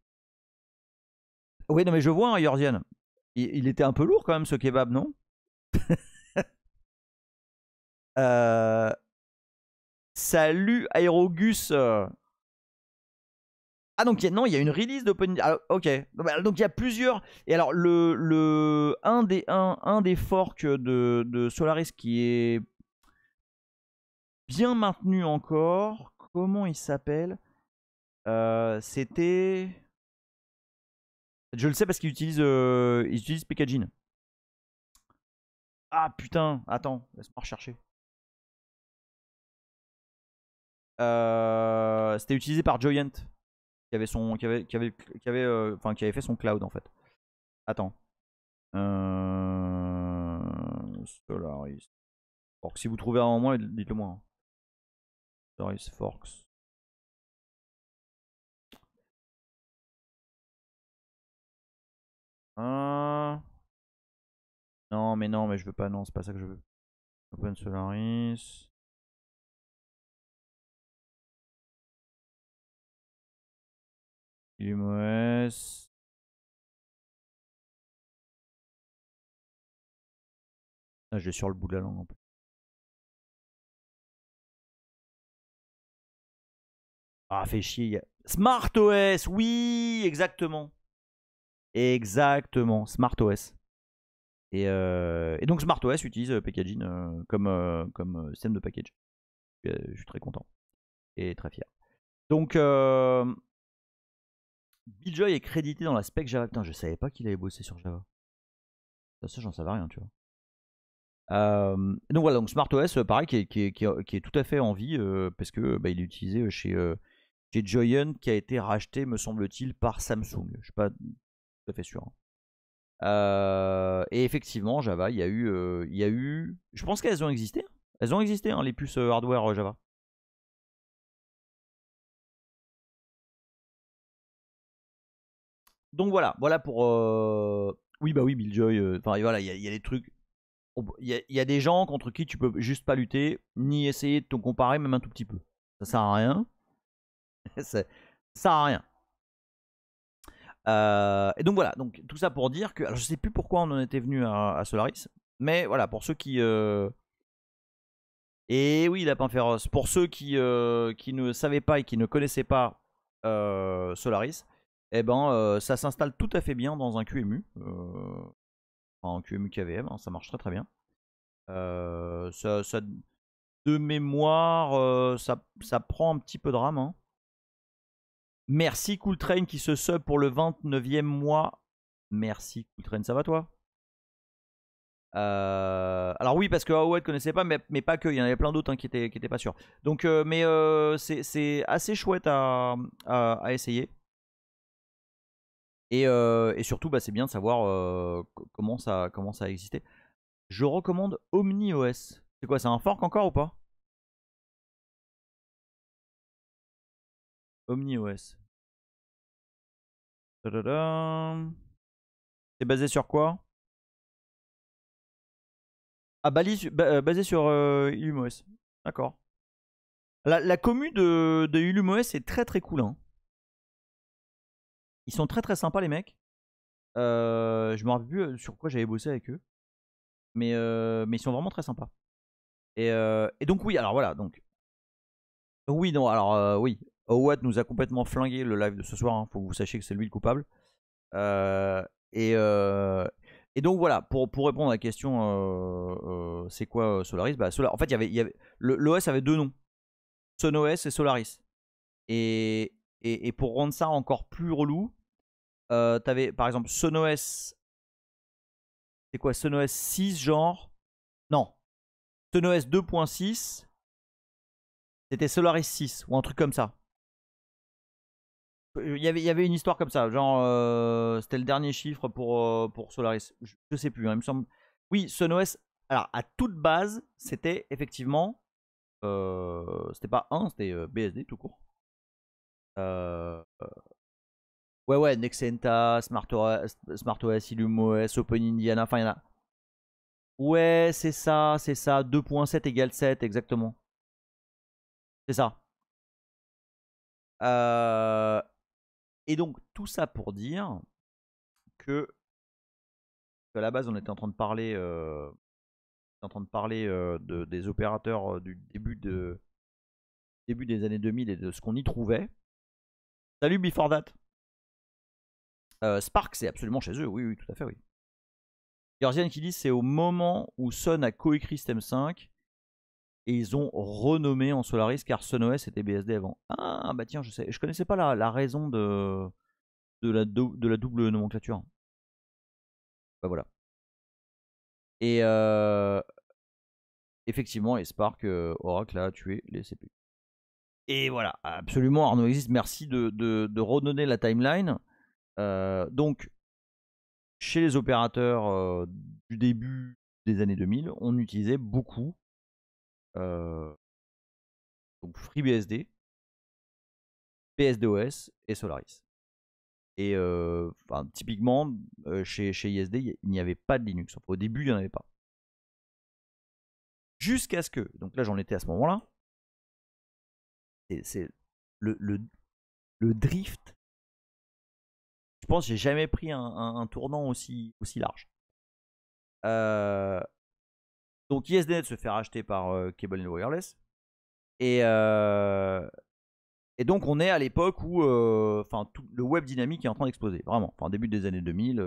Speaker 1: Oui, non, mais je vois, Yorzian. Il était un peu lourd quand même, ce kebab, non? Salut, Aerogus. Ah, donc non, il y a une release d'Open. Ah, ok. Donc il y a plusieurs. Et alors, un des forks de Solaris qui est bien maintenu encore. Comment il s'appelle? C'était. Je le sais parce qu'il utilise Packaging. Ah putain, attends, laisse-moi rechercher. C'était utilisé par Joyent, qui avait fait son cloud en fait. Attends. Solaris. Forks. Si vous trouvez un en moins, dites-le moi. Hein. Solaris Forks. Non, mais je veux pas. Non, c'est pas ça que je veux. Open Solaris. IllumOS. Ah, j'ai sur le bout de la langue en plus. Ah, fait chier. SmartOS, oui, exactement. Exactement, SmartOS. Et donc SmartOS utilise Packaging comme système de package. Je suis très content et très fier. Donc, Billjoy est crédité dans la spec Java. Putain, je savais pas qu'il avait bossé sur Java. Ça j'en savais rien, tu vois. Donc voilà, donc SmartOS, pareil, qui est tout à fait en vie parce que il est utilisé chez Joyent, qui a été racheté, me semble-t-il, par Samsung. Je suis pas tout à fait sûr. Et effectivement, Java, il y a eu. Je pense qu'elles ont existé. Elles ont existé, hein, les puces hardware Java. Donc voilà pour. Oui, bah oui, Billjoy. Enfin voilà, il y a des trucs. Il y a des gens contre qui tu peux juste pas lutter, ni essayer de te comparer, même un tout petit peu. Ça sert à rien. Ça sert à rien. Et donc voilà, donc tout ça pour dire que. Alors je sais plus pourquoi on en était venu à Solaris, mais voilà, pour ceux qui. Et oui, Lapin Féroce. Pour ceux qui ne savaient pas et qui ne connaissaient pas Solaris, eh ben, ça s'installe tout à fait bien dans un QEMU. Enfin, un QEMU KVM, hein, ça marche très très bien. De mémoire, ça prend un petit peu de RAM. Hein. Merci Cooltrain qui se sub pour le 29e mois. Merci Cooltrain, ça va toi? Alors oui, parce que Aoued connaissait pas, mais pas que, il y en avait plein d'autres hein, qui étaient pas sûrs. Donc, c'est assez chouette à essayer. Et surtout, bah, c'est bien de savoir comment ça a existé. Je recommande OmniOS. C'est quoi, c'est un fork encore ou pas? OmniOS. C'est basé sur quoi? Ah, basé sur IllumOS. D'accord. La commu de IllumOS est très très cool. Hein. Ils sont très très sympas les mecs. Je me rappelle plus sur quoi j'avais bossé avec eux. Mais ils sont vraiment très sympas. Et donc oui, alors voilà. Donc, oui, non, alors oui. Owat nous a complètement flingué le live de ce soir. Hein, faut que vous sachiez que c'est lui le coupable. Euh, et, euh, et donc voilà, pour répondre à la question, c'est quoi Solaris bah, en fait, l'OS avait deux noms, SunOS et Solaris. Et pour rendre ça encore plus relou, t'avais par exemple SunOS, c'est quoi SunOS 6 genre? Non, SunOS 2.6, c'était Solaris 6 ou un truc comme ça. Il y avait une histoire comme ça, genre c'était le dernier chiffre pour Solaris. Je sais plus, hein, il me semble. Oui, SunOS, alors à toute base, c'était effectivement. C'était pas 1, c'était BSD tout court. Ouais, Nexenta, SmartOS, IllumOS, OpenIndiana, enfin il y en a. Ouais, c'est ça, 2.7 égale 7, exactement. C'est ça. Et donc, tout ça pour dire que à la base, on était en train de parler, des opérateurs du début des années 2000 et de ce qu'on y trouvait. Salut Before That. Spark, c'est absolument chez eux, oui, tout à fait, oui. Georgian qui dit c'est au moment où Sun a coécrit System 5 et ils ont renommé en Solaris car SunOS était BSD avant. Ah bah tiens, je connaissais pas la raison de la double nomenclature. Bah voilà. Et effectivement, et Spark, Oracle a tué les CPU. Et voilà, absolument, Arnaud existe. Merci de redonner la timeline. Donc, chez les opérateurs du début des années 2000, on utilisait beaucoup donc FreeBSD, BSDOS et Solaris. Et typiquement, chez ISD, il n'y avait pas de Linux. Enfin, au début, il n'y en avait pas. Jusqu'à ce que, donc là j'en étais à ce moment-là, c'est le drift. Je pense que j'ai jamais pris un tournant aussi large. Donc ISDNet se fait racheter par Cable and Wireless. Et donc on est à l'époque où tout le web dynamique est en train d'exploser, vraiment. Enfin, début des années 2000,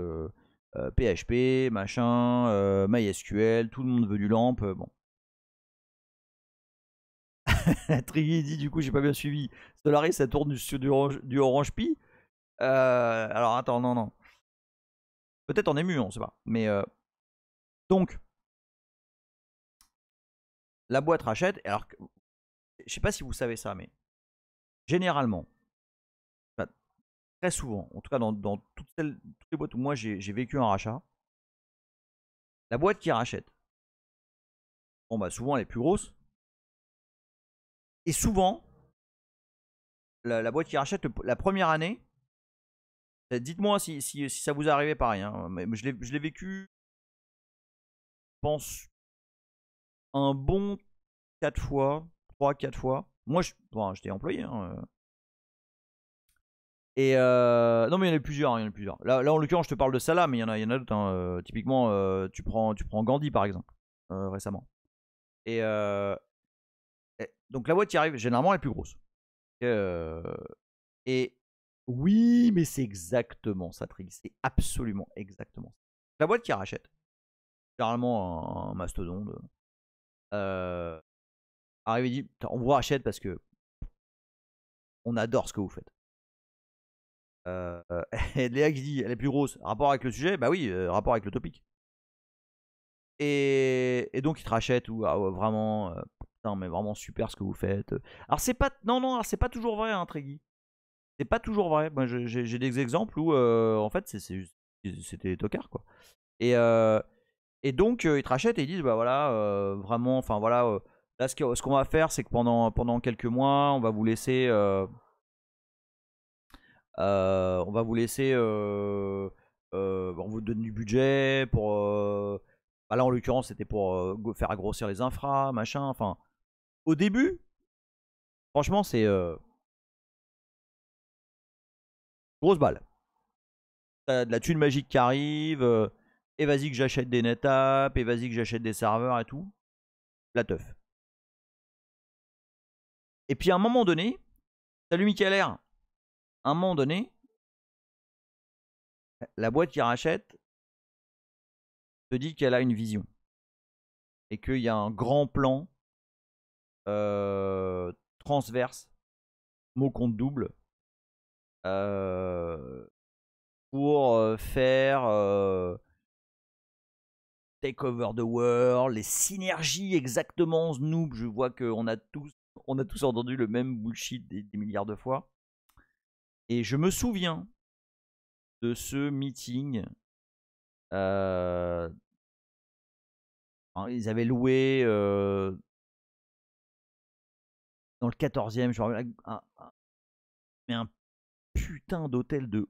Speaker 1: PHP, machin, MySQL, tout le monde veut du LAMP. Bon. Triggy dit du coup j'ai pas bien suivi. Solaris ça tourne sur du Orange Pi. Alors attends, non. Peut-être en ému, on sait pas. Mais donc la boîte rachète. Alors je sais pas si vous savez ça, mais généralement, très souvent, en tout cas dans toutes les boîtes où moi j'ai vécu un rachat, la boîte qui rachète, bon bah souvent elle est plus grosse. Et souvent, la boîte qui rachète la première année, dites-moi si ça vous est arrivé pareil, hein, mais je l'ai vécu, je pense, un bon 4 fois, 3-4 fois. Moi, j'étais employé. Hein. Et non, mais il y en a plusieurs. Là, en l'occurrence, je te parle de Salah, mais il y en a d'autres. Hein. Typiquement, tu prends Gandhi, par exemple, récemment. Et donc, la boîte qui arrive, généralement, elle est plus grosse. Et oui, mais c'est exactement ça, Trig. C'est absolument exactement ça. La boîte qui rachète, généralement un mastodonte, arrive et dit on vous rachète parce que on adore ce que vous faites. Et Léa qui dit, elle est plus grosse. Rapport avec le sujet? Bah oui, rapport avec le topic. Et donc, ils te rachètent ou ah ouais, vraiment, putain, mais vraiment super ce que vous faites. Alors, c'est pas, non, non, alors, c'est pas toujours vrai, hein, Treggy. C'est pas toujours vrai. Moi, j'ai des exemples où, en fait, c'était tocard, quoi. Et donc, ils te rachètent et ils disent, bah voilà, vraiment, enfin voilà, là, ce qu'on va faire, c'est que pendant quelques mois, on va vous laisser, on vous donne du budget pour, bah là, en l'occurrence, c'était pour faire grossir les infras, machin. Enfin, au début, franchement, c'est grosse balle. T'as de la thune magique qui arrive, et vas-y que j'achète des NetApp, et vas-y que j'achète des serveurs et tout. La teuf. Et puis à un moment donné, salut Michael R, à un moment donné, la boîte qui rachète te dit qu'elle a une vision. Et qu'il y a un grand plan transverse, mot compte double, pour faire Take Over the World, les synergies exactement, Snoop. Je vois qu'on a tous entendu le même bullshit des milliards de fois. Et je me souviens de ce meeting. Ils avaient loué dans le 14e, je me rappelle, mais un putain d'hôtel de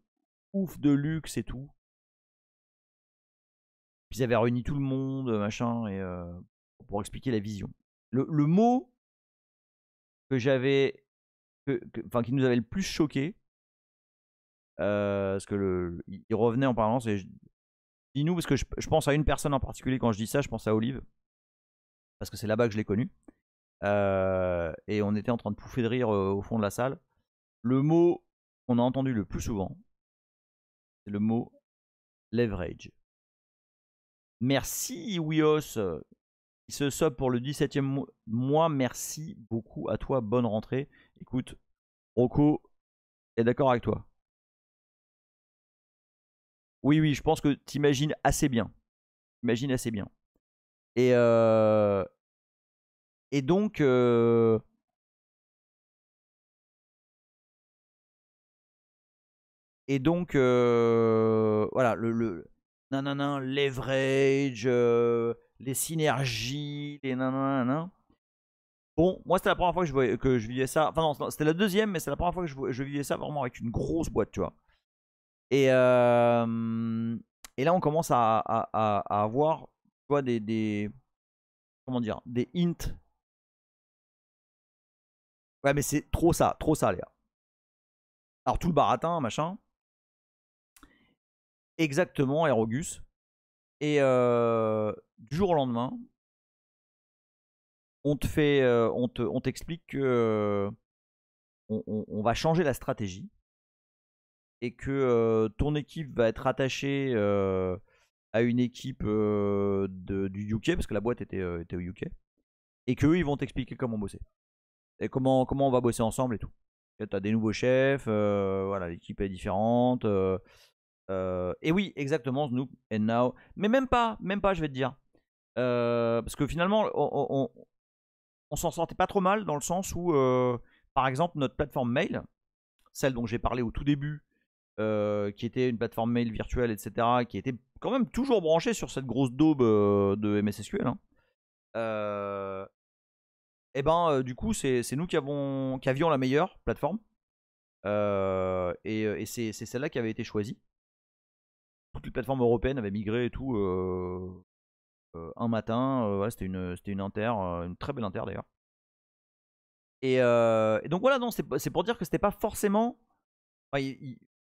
Speaker 1: ouf de luxe et tout. Puis ils avaient réuni tout le monde, machin, et pour expliquer la vision. Le mot que j'avais, enfin qui nous avait le plus choqué, parce que il revenait en parlant, c'est dis-nous, parce que je pense à une personne en particulier quand je dis ça, je pense à Olive, parce que c'est là-bas que je l'ai connue. Et on était en train de pouffer de rire au fond de la salle. Le mot qu'on a entendu le plus souvent, c'est le mot leverage. Merci Wios qui se sub pour le 17e mois. Merci beaucoup à toi. Bonne rentrée. Écoute, Rocco est d'accord avec toi. Oui, oui, je pense que t'imagines assez bien. T'imagines assez bien. Et, et donc, voilà, nanana, leverage, les synergies, les nanana. Bon, moi c'était la première fois que je vivais ça. Enfin non, c'était la deuxième, mais c'est la première fois que je vivais ça vraiment avec une grosse boîte, tu vois. Et, et là on commence à avoir, tu vois, comment dire, des hints. Ouais, mais c'est trop ça, les gars. Alors tout le baratin, machin. Exactement, Aerogus. Et du jour au lendemain, on t'explique que on va changer la stratégie et que ton équipe va être attachée à une équipe du UK, parce que la boîte était au UK, et qu'eux ils vont t'expliquer comment bosser et comment on va bosser ensemble et tout. Tu as des nouveaux chefs, voilà, l'équipe est différente. Et oui, exactement, Snoop and Now. Mais même pas, je vais te dire. Parce que finalement, on s'en sortait pas trop mal dans le sens où, par exemple, notre plateforme mail, celle dont j'ai parlé au tout début, qui était une plateforme mail virtuelle, etc., qui était quand même toujours branchée sur cette grosse daube de MSSQL. Hein. Et ben, du coup, c'est nous qui avions la meilleure plateforme. Et c'est celle-là qui avait été choisie. Toutes les plateformes européennes avaient migré et tout un matin. Ouais, c'était une inter, une très belle inter d'ailleurs. Et donc voilà, non, c'est pour dire que c'était pas forcément. Enfin,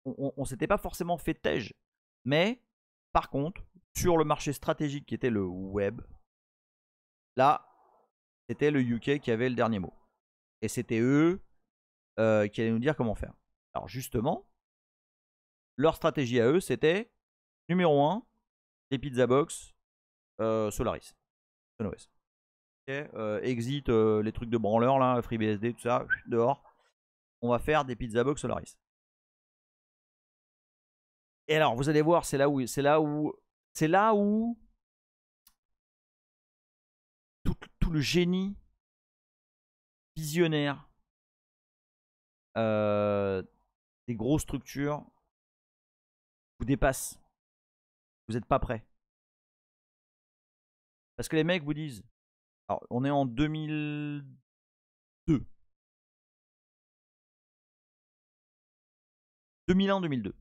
Speaker 1: on s'était pas forcément fait tège. Mais par contre, sur le marché stratégique qui était le web, là, c'était le UK qui avait le dernier mot. Et c'était eux qui allaient nous dire comment faire. Alors justement, leur stratégie à eux, c'était numéro 1, les pizza box Solaris. SunOS. Okay, exit les trucs de branleur là, FreeBSD, tout ça, dehors. On va faire des pizza box Solaris. Et alors, vous allez voir, c'est là où tout le génie visionnaire des grosses structures vous dépasse. Vous n'êtes pas prêt. Parce que les mecs vous disent, alors on est en 2002. 2001-2002.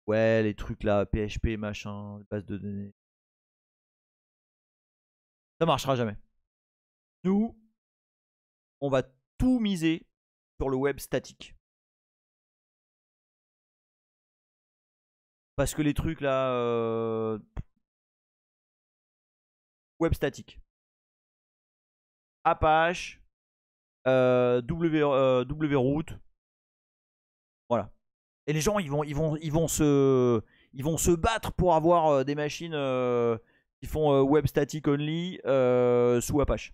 Speaker 1: Ouais, les trucs là, PHP, machin, base de données. Ça marchera jamais. Nous, on va tout miser sur le web statique. Parce que les trucs là, web statique. Apache, Wroot. Voilà. Et les gens, ils vont se battre pour avoir des machines qui font web static only sous Apache.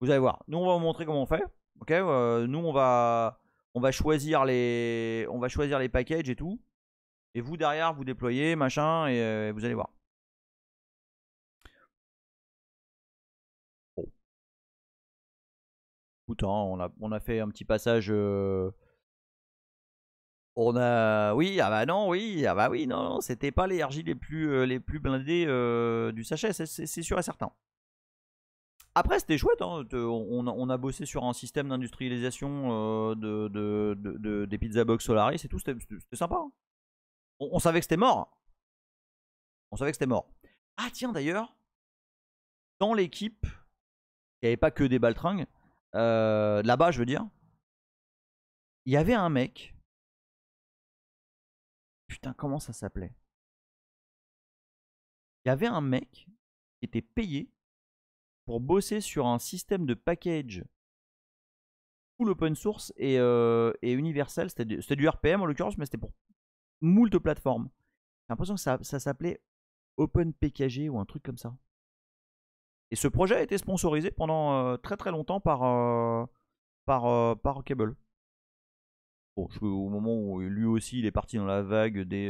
Speaker 1: Vous allez voir. Nous, on va vous montrer comment on fait. Ok. Nous, on va choisir les packages et tout. Et vous derrière, vous déployez machin et vous allez voir. Bon. Écoute, hein, on a fait un petit passage. Oui, ah bah non, oui, ah bah oui, non, c'était pas les RJ les plus blindés du sachet, c'est sûr et certain. Après, c'était chouette, hein, on a bossé sur un système d'industrialisation des pizza box Solaris et tout, c'était sympa. Hein. On savait que c'était mort. On savait que c'était mort. Ah tiens, d'ailleurs, dans l'équipe, il n'y avait pas que des baltringues, là-bas, je veux dire, il y avait un mec. Putain, comment ça s'appelait? Il y avait un mec qui était payé pour bosser sur un système de package full open source et universel. C'était du RPM en l'occurrence, mais c'était pour moult plateformes. J'ai l'impression que ça s'appelait OpenPKG ou un truc comme ça. Et ce projet a été sponsorisé pendant très très longtemps par Cable. Bon, au moment où lui aussi il est parti dans la vague des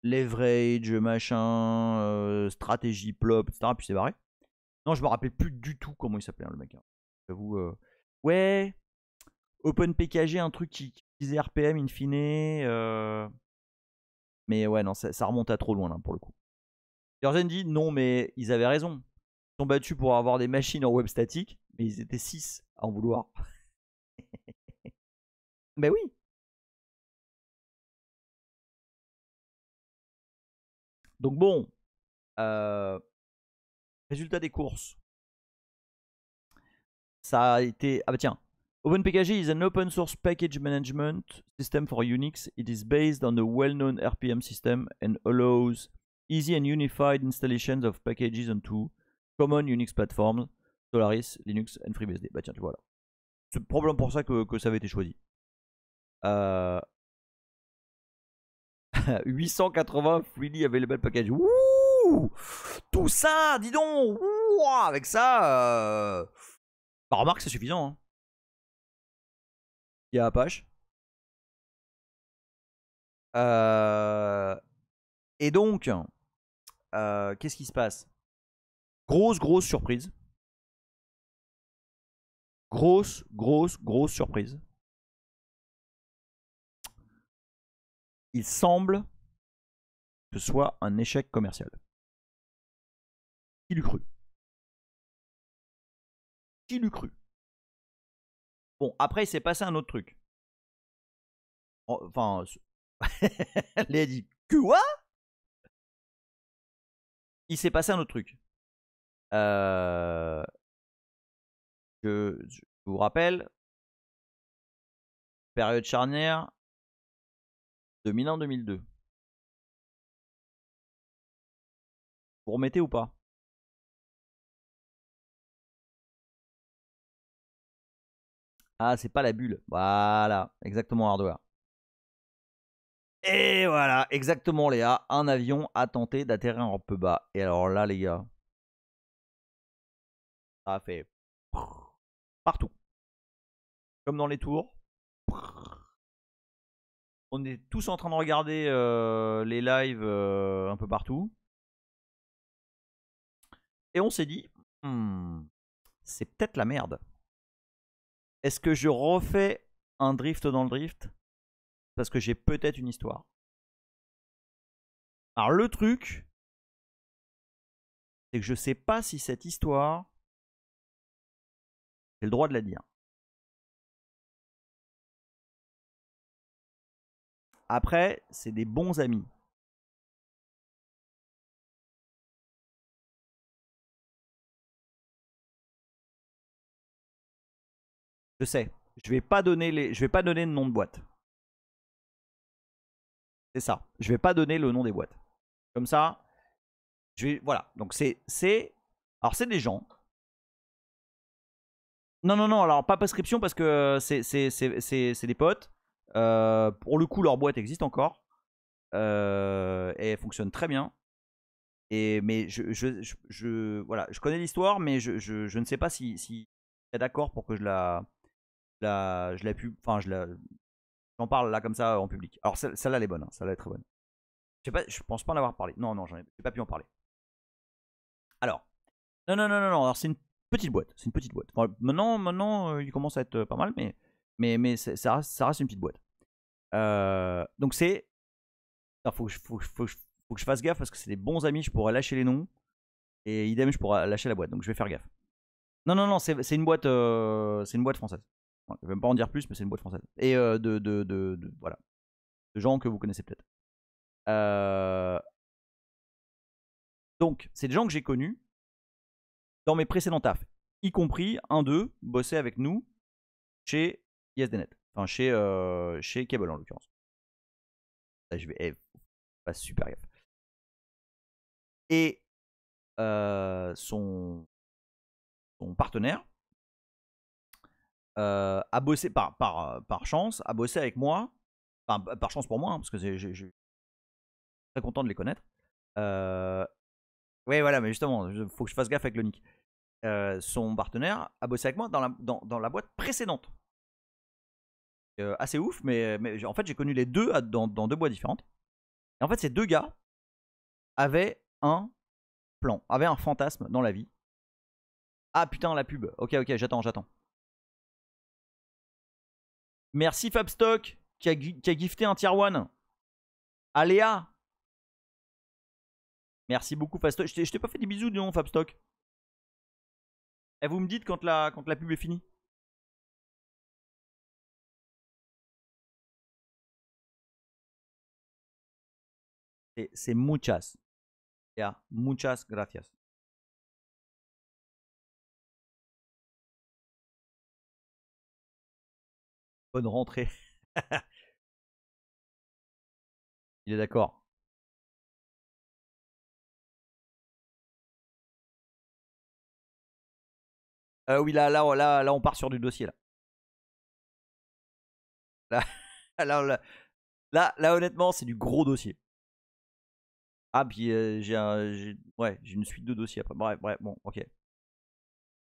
Speaker 1: leverage, machin, stratégie, plop, etc. Puis c'est barré. Non, je me rappelle plus du tout comment il s'appelait, hein, le mec. Hein. J'avoue. Ouais, OpenPKG, un truc qui disait RPM in fine. Mais ouais, non, ça remonte à trop loin là, pour le coup. Jorgen dit non, mais ils avaient raison. Ils sont battus pour avoir des machines en web statique, mais ils étaient 6 à en vouloir. Ben oui. Donc bon, résultat des courses. Ça a été. Ah bah tiens. OpenPKG is an open source package management system for Unix. It is based on a well-known RPM system and allows easy and unified installations of packages onto common Unix platforms, Solaris, Linux and FreeBSD. Bah tiens, tu vois là. C'est probablement pour ça que ça avait été choisi. 880 freely available package. Ouh, tout ça, dis donc. Ouh, avec ça, bah remarque, c'est suffisant. Hein. Il y a Apache. Et donc, qu'est-ce qui se passe? Grosse surprise. Grosse surprise. Il semble que ce soit un échec commercial. Qui l'eût cru? Qui l'eût cru? Bon, après, il s'est passé un autre truc. Enfin, Léa dit quoi? Il s'est passé un autre truc. Je vous rappelle, période charnière 2001-2002. Vous remettez ou pas? Ah, c'est pas la bulle. Voilà, exactement hardware. Et voilà, exactement Léa, un avion a tenté d'atterrir un peu bas. Et alors là, les gars, ça a fait partout. Comme dans les tours. On est tous en train de regarder les lives un peu partout. Et on s'est dit, c'est peut-être la merde. Est-ce que je refais un drift dans le drift? Parce que j'ai peut-être une histoire. Alors le truc, c'est que je sais pas si cette histoire, j'ai le droit de la dire. Après, c'est des bons amis. Je sais. Je vais pas donner de nom de boîte. C'est ça. Je vais pas donner le nom des boîtes. Comme ça, voilà. Donc alors c'est des gens. Non, non, non. Alors pas prescription parce que c'est des potes. Pour le coup, leur boîte existe encore. Et elle fonctionne très bien. Mais voilà, je connais l'histoire, mais je ne sais pas si est d'accord pour que je la pub, enfin j'en parle là comme ça en public. Alors celle-là elle est bonne, hein, celle-là est très bonne. Je pense pas en avoir parlé. Non, non, j'ai pas pu en parler. Alors, non, non, non, non, non. Alors c'est une petite boîte, c'est une petite boîte. Enfin, maintenant, il commence à être pas mal, mais ça reste une petite boîte. Donc c'est, faut que je fasse gaffe parce que c'est des bons amis. Je pourrais lâcher les noms et idem, je pourrais lâcher la boîte. Donc je vais faire gaffe. Non, non, non, c'est une boîte française. Je vais même pas en dire plus, mais c'est une boîte française. Et voilà, de gens que vous connaissez peut-être. Donc, c'est des gens que j'ai connus dans mes précédents tafs, y compris un d'eux bossait avec nous chez ISDNet, enfin chez Cable en l'occurrence. Là, je vais pas super gaffe. Et son partenaire a bossé par chance, a bossé avec moi, enfin par chance pour moi, hein, parce que je suis très content de les connaître. Ouais, voilà, mais justement, il faut que je fasse gaffe avec le nick. Son partenaire a bossé avec moi dans la boîte précédente. Assez ouf, mais en fait, j'ai connu les deux dans deux boîtes différentes. Et en fait, ces deux gars avaient un plan, avaient un fantasme dans la vie. Ah putain, la pub. Ok, ok, j'attends. Merci Fabstock qui a gifté un tier 1. Aléa. Merci beaucoup Fabstock. Je t'ai pas fait des bisous, non, Fabstock. Et vous me dites quand la pub est finie. C'est muchas. Yeah, muchas gracias. Bonne rentrée. Il est d'accord. Oui, là, on part sur du dossier. Là, honnêtement, c'est du gros dossier. Ah, puis j'ai une suite de dossiers après. Bref, bon, ok.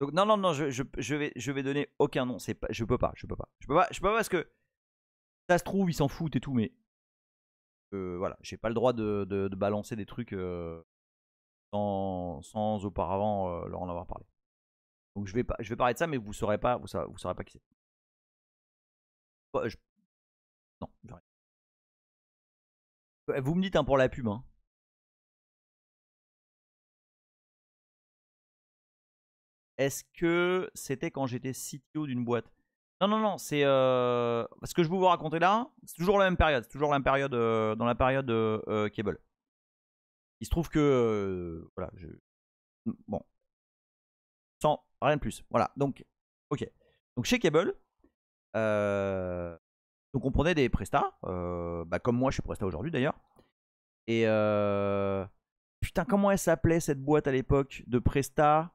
Speaker 1: Donc, non, non, non, je vais donner aucun nom. Je peux pas parce que ça se trouve, ils s'en foutent et tout, mais voilà, j'ai pas le droit de balancer des trucs sans auparavant leur en avoir parlé. Donc, je vais parler de ça, mais vous saurez pas qui c'est. Non, vous me dites hein, pour la pub, hein. Est-ce que c'était quand j'étais CTO d'une boîte? Non, non, non, c'est. Ce que je vais vous raconter là, c'est toujours la même période. C'est toujours la même période dans la période Cable. Il se trouve que. Voilà, bon. Sans rien de plus. Voilà, donc. Ok. Donc chez Cable, donc on prenait des prestats. Comme moi, je suis prestat aujourd'hui d'ailleurs. Et. Putain, comment elle s'appelait cette boîte à l'époque de prestats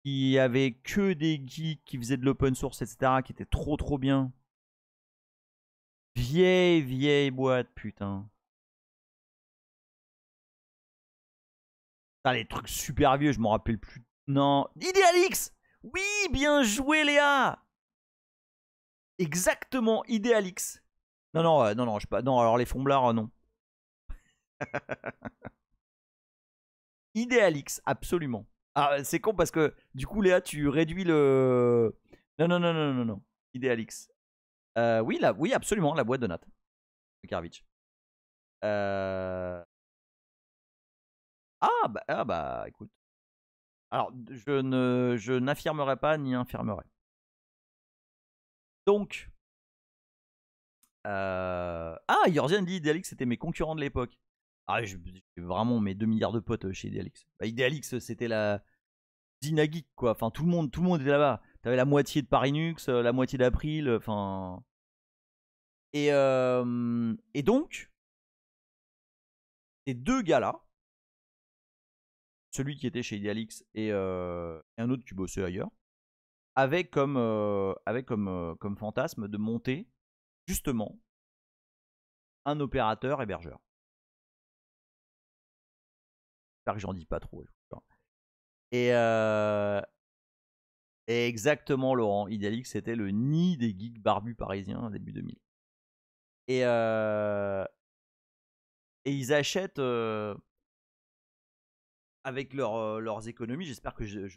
Speaker 1: qui avait que des geeks qui faisaient de l'open source, etc., qui était trop bien. Vieille boîte, putain. Ah, les trucs super vieux, je m'en rappelle plus. Non. Idealix. Oui, bien joué, Léa. Exactement, Idealix. Non, non, non, non, non, alors les fomblards, non. Idéalix, absolument. Ah, c'est con parce que du coup, Léa, tu réduis le. Non, non, non, non, non, non. Idéalix. Oui, oui, absolument, la boîte de natte. Karvich. Ah bah, écoute. Alors, je n'affirmerai pas ni infirmerai. Donc. Ah, Yorzian dit Idealix, c'était mes concurrents de l'époque. Ah, j'ai vraiment mes 2 milliards de potes chez Idealix. Bah, Idealix, c'était la Dynagik, quoi. Enfin, tout le monde était là-bas. T'avais la moitié de Parinux, la moitié d'April, enfin. Et donc, ces deux gars-là, celui qui était chez Idealix et un autre qui bossait ailleurs, avaient comme fantasme de monter justement un opérateur hébergeur. J'espère que j'en dis pas trop. Et exactement, Laurent, Idealix, c'était le nid des geeks barbus parisiens début 2000. Et ils achètent avec leurs économies. J'espère que je ne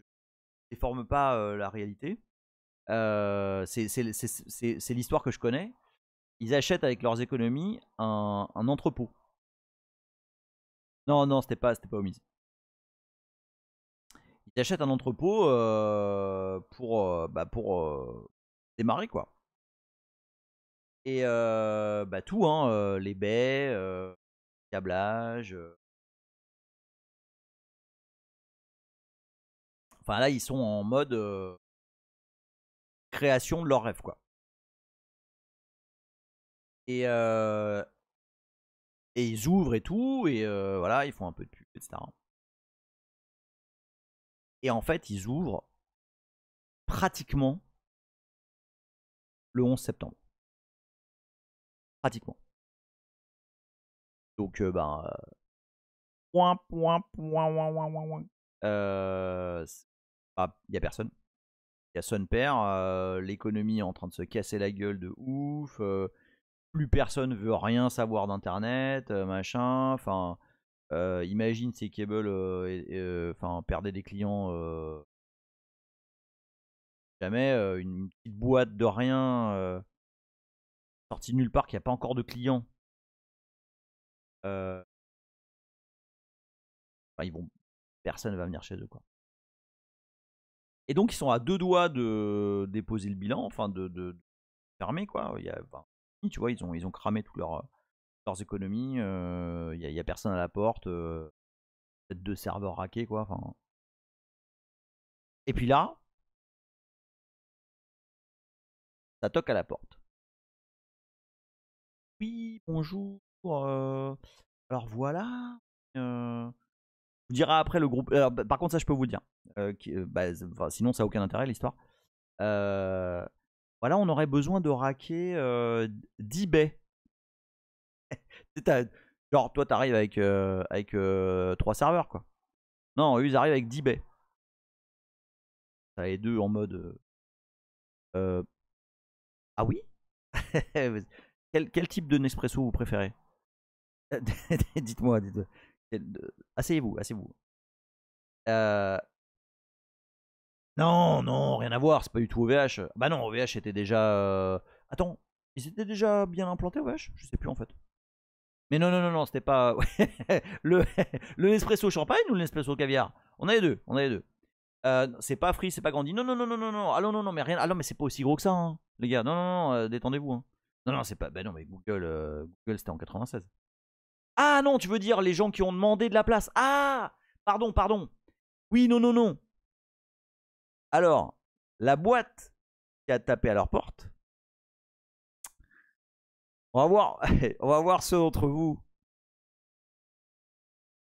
Speaker 1: déforme pas la réalité. C'est l'histoire que je connais. Ils achètent avec leurs économies un entrepôt. Non, non, c'était pas Omise. Ils achètent un entrepôt pour démarrer, quoi. Et tout, hein, les baies, câblage. Enfin là, ils sont en mode création de leur rêve, quoi. Et ils ouvrent et tout, et voilà, ils font un peu de pub, etc. Et en fait, ils ouvrent pratiquement le 11 septembre. Pratiquement. Donc, il n'y a personne. Il y a son père, l'économie est en train de se casser la gueule de ouf, plus personne veut rien savoir d'internet, machin, enfin, imagine si Cable perdait des clients, jamais, une petite boîte de rien, sortie de nulle part, qui n'a pas encore de clients, personne va venir chez eux, quoi. Et donc ils sont à 2 doigts de déposer le bilan, enfin de fermer, quoi. Tu vois, ils ont cramé toutes leurs économies, il y a personne à la porte, peut-être 2 serveurs hackés, quoi. Enfin. Et puis là, ça toque à la porte. Oui, bonjour. Alors voilà. Je vous dirai après le groupe. Alors, par contre, ça, je peux vous le dire. Sinon, ça n'a aucun intérêt, l'histoire. Voilà, on aurait besoin de raquer 10 baies. Genre, toi, t'arrives avec 3 serveurs, quoi. Non, eux, ils arrivent avec 10 baies. Ça les deux en mode. Ah oui. Quel type de Nespresso vous préférez? Dites-moi. Asseyez-vous, asseyez-vous. Non, non, rien à voir, c'est pas du tout OVH. Bah non, OVH était déjà. Attends, ils étaient déjà bien implantés OVH? Je sais plus en fait. Mais non, non, non, non, c'était pas. le, le Nespresso champagne ou le Nespresso caviar? On a les deux, on a les deux. C'est pas Free, c'est pas Grandi. Non, non, non, non, non, non. Ah non, non, non, mais rien. Ah non, mais c'est pas aussi gros que ça, hein, les gars. Non, non, non, détendez-vous. Hein. Non, non, c'est pas. Bah non, mais Google c'était en 96. Ah non, tu veux dire les gens qui ont demandé de la place. Ah, pardon, pardon. Oui, non, non, non. Alors, la boîte qui a tapé à leur porte. On va voir, on va voir ceux d'entre vous.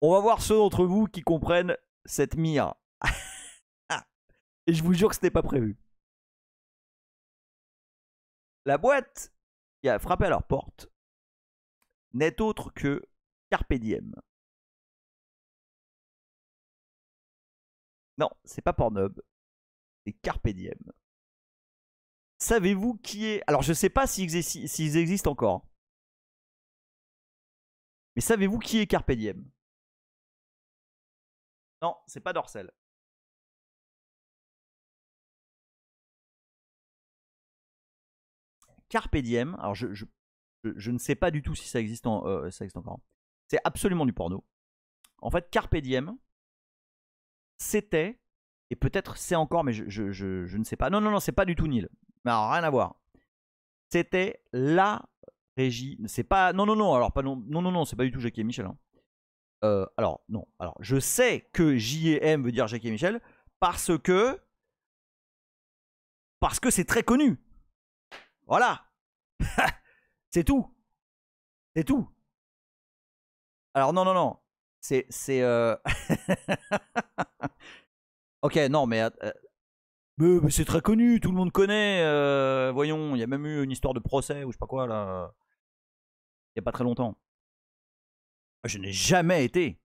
Speaker 1: On va voir ceux d'entre vous qui comprennent cette mire. Et je vous jure que ce n'était pas prévu. La boîte qui a frappé à leur porte n'est autre que Carpe Diem. Non, c'est pas Pornhub, c'est Carpe Diem. Savez-vous qui est... Alors je sais pas s'ils existent encore. Mais savez-vous qui est Carpe Diem? Non, c'est pas Dorsel. Carpe Diem, alors je ne sais pas du tout si ça existe, ça existe encore. C'est absolument du porno. En fait, Carpe Diem, c'était, et peut-être c'est encore, mais je ne sais pas. Non, non, non, c'est pas du tout Nil. Mais alors, rien à voir. C'était la régie. C'est pas. Non, non, non, alors pas non, non, non, non, c'est pas du tout Jackie et Michel. Hein. Alors, non. Alors, je sais que J et M veut dire Jackie et Michel parce que. Parce que c'est très connu. Voilà. C'est tout. C'est tout. Alors, non, non, non. C'est. Ok, non, mais c'est très connu, tout le monde connaît. Voyons, il y a même eu une histoire de procès ou je sais pas quoi là. Il y a pas très longtemps. Je n'ai jamais été.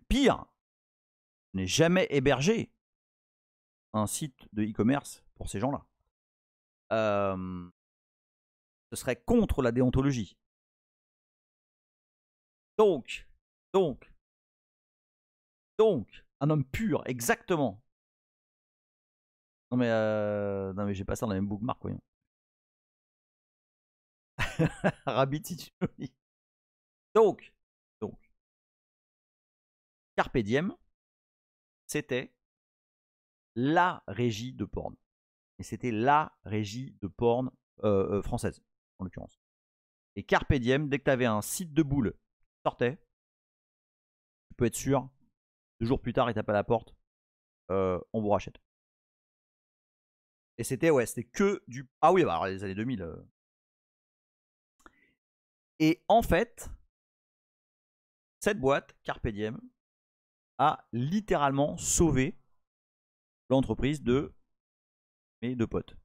Speaker 1: Pire, je n'ai jamais hébergé un site de e-commerce pour ces gens-là. Ce serait contre la déontologie. Donc, un homme pur, exactement. Non mais j'ai pas ça dans les mêmes bookmarks, voyons. Rabbit si tu veux. Donc, Carpe Diem, c'était la régie de porn. Et c'était la régie de porn française, en l'occurrence. Et Carpe Diem, dès que tu avais un site de boule qui sortait, tu peux être sûr, 2 jours plus tard, il tape à la porte, on vous rachète. Et c'était, ouais, c'était que du. Ah oui, bah alors les années 2000. Et en fait, cette boîte, Carpe Diem, a littéralement sauvé l'entreprise de mes 2 potes.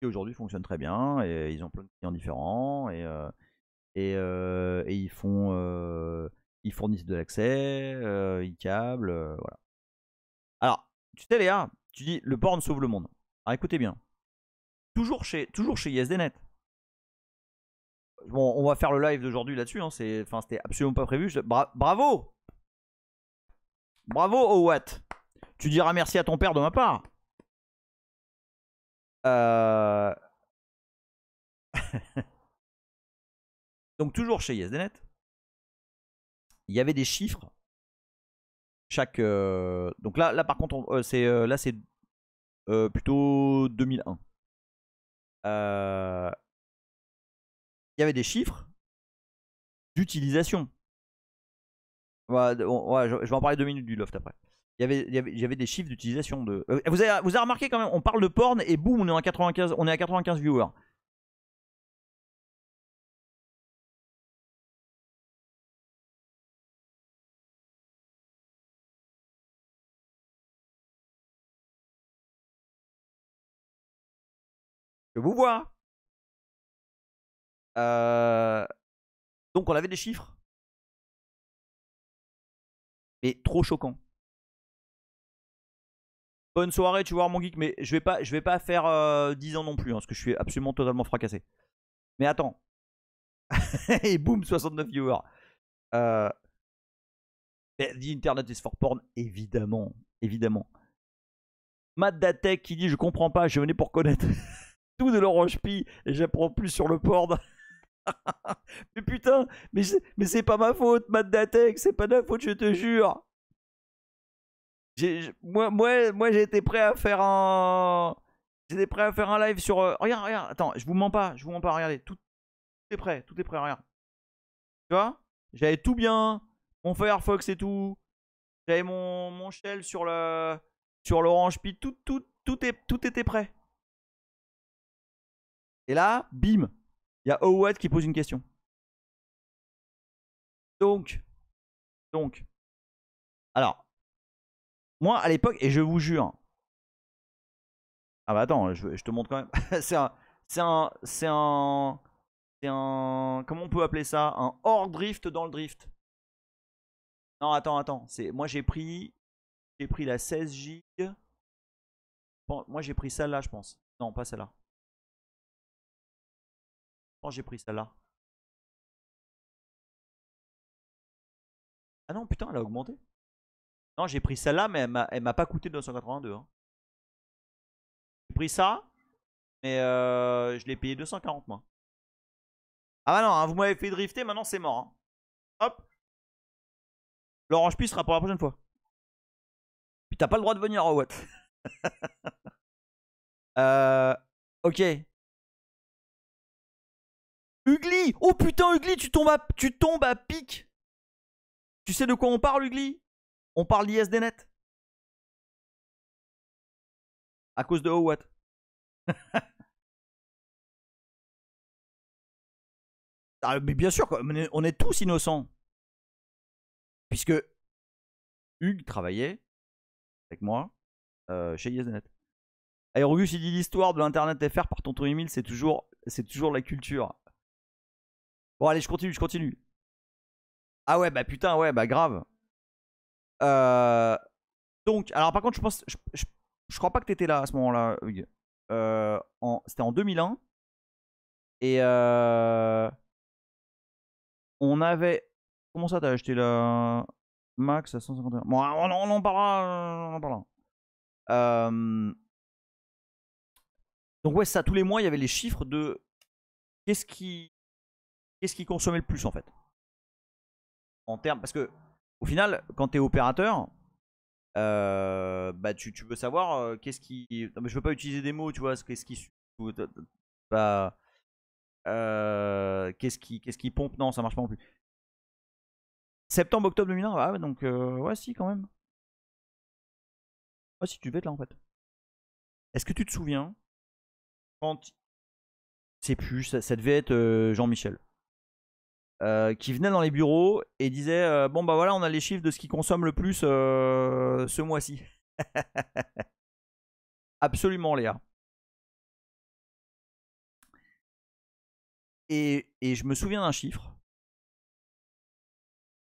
Speaker 1: Qui aujourd'hui fonctionne très bien, et ils ont plein de clients différents, et ils fournissent de l'accès, ils câblent, voilà. Alors, tu sais Léa, tu dis le porn sauve le monde. Alors écoutez bien, toujours chez ISDNet. Bon, on va faire le live d'aujourd'hui là-dessus, hein, c'était absolument pas prévu. Bravo. Bravo Owat. Tu diras merci à ton père de ma part. Donc toujours chez ISDNet, il y avait des chiffres. Donc là par contre, c'est plutôt 2001. Il y avait des chiffres d'utilisation. Ouais, je vais en parler 2 minutes du loft après. Il y avait des chiffres d'utilisation de. Vous avez remarqué quand même, on parle de porn et boum, on est à 95 viewers. Je vous vois. Donc on avait des chiffres, mais trop choquants. Bonne soirée, tu vois mon geek, mais je vais pas faire 10 ans non plus, hein, parce que je suis absolument totalement fracassé. Mais attends. Et boum, 69 viewers. The Internet is for porn, évidemment. Évidemment. Matt Datek qui dit je comprends pas, je venais pour connaître tout de l'Orange Pi et j'apprends plus sur le porn. Mais putain, mais c'est pas ma faute, Matt Datek, c'est pas de ma faute, je te jure. Moi j'ai été prêt à faire un. J'étais prêt à faire un live sur. Regarde, attends, je vous mens pas, regardez, tout est prêt, regarde. Tu vois? J'avais tout bien, mon Firefox et tout. J'avais mon shell sur l'Orange Pi, tout était prêt. Et là, bim, il y a Owad qui pose une question. Donc, alors, moi à l'époque, et je vous jure, ah bah attends, je te montre quand même. Comment on peut appeler ça? Un hors drift dans le drift. Non, attends. Moi j'ai pris la 16 Go. Moi j'ai pris celle-là, je pense. Non, pas celle-là. Je pense que j'ai pris celle-là. Ah non, putain, elle a augmenté. Non, j'ai pris celle-là, mais elle m'a pas coûté 282. Hein. J'ai pris ça, mais je l'ai payé 240 moi. Ah bah non, hein, vous m'avez fait drifter, maintenant c'est mort. Hein. Hop. L'orange puce sera pour la prochaine fois. Puis t'as pas le droit de venir à Watt. Ok. Ugly. Oh putain, Ugly, tu tombes à pic. Tu sais de quoi on parle, Ugly? On parle d'ISDNet. À cause de Watt. Ah, mais bien sûr, on est tous innocents. Puisque Hugues travaillait avec moi chez ISDNet. Aérogus, il dit l'histoire de l'Internet FR par tonton Emile, c'est toujours la culture. Bon, allez, je continue. Ah ouais, bah putain, ouais, bah grave. Donc, alors par contre, je crois pas que t'étais là à ce moment-là, Hugues. C'était en 2001. Et on avait. Comment ça, t'as acheté la Max à 151? Bon, on en parlera. On en parlera. Donc, ouais, ça, tous les mois, il y avait les chiffres de qu'est-ce qui consommait le plus en fait. En termes. Parce que, au final, quand t'es opérateur, bah, tu veux savoir qu'est-ce qui. Non, mais je veux pas utiliser des mots, tu vois, qu'est-ce qui. Bah, qu'est-ce qui pompe? Non, ça marche pas non plus. Septembre, octobre 2001, ah ouais, donc ouais, si, quand même. Ouais, si, tu devais être là en fait. Est-ce que tu te souviens quand. C'est plus, ça devait être Jean-Michel. Qui venait dans les bureaux et disait bon, bah voilà, on a les chiffres de ce qui consomme le plus ce mois-ci. Absolument, Léa. Et je me souviens d'un chiffre.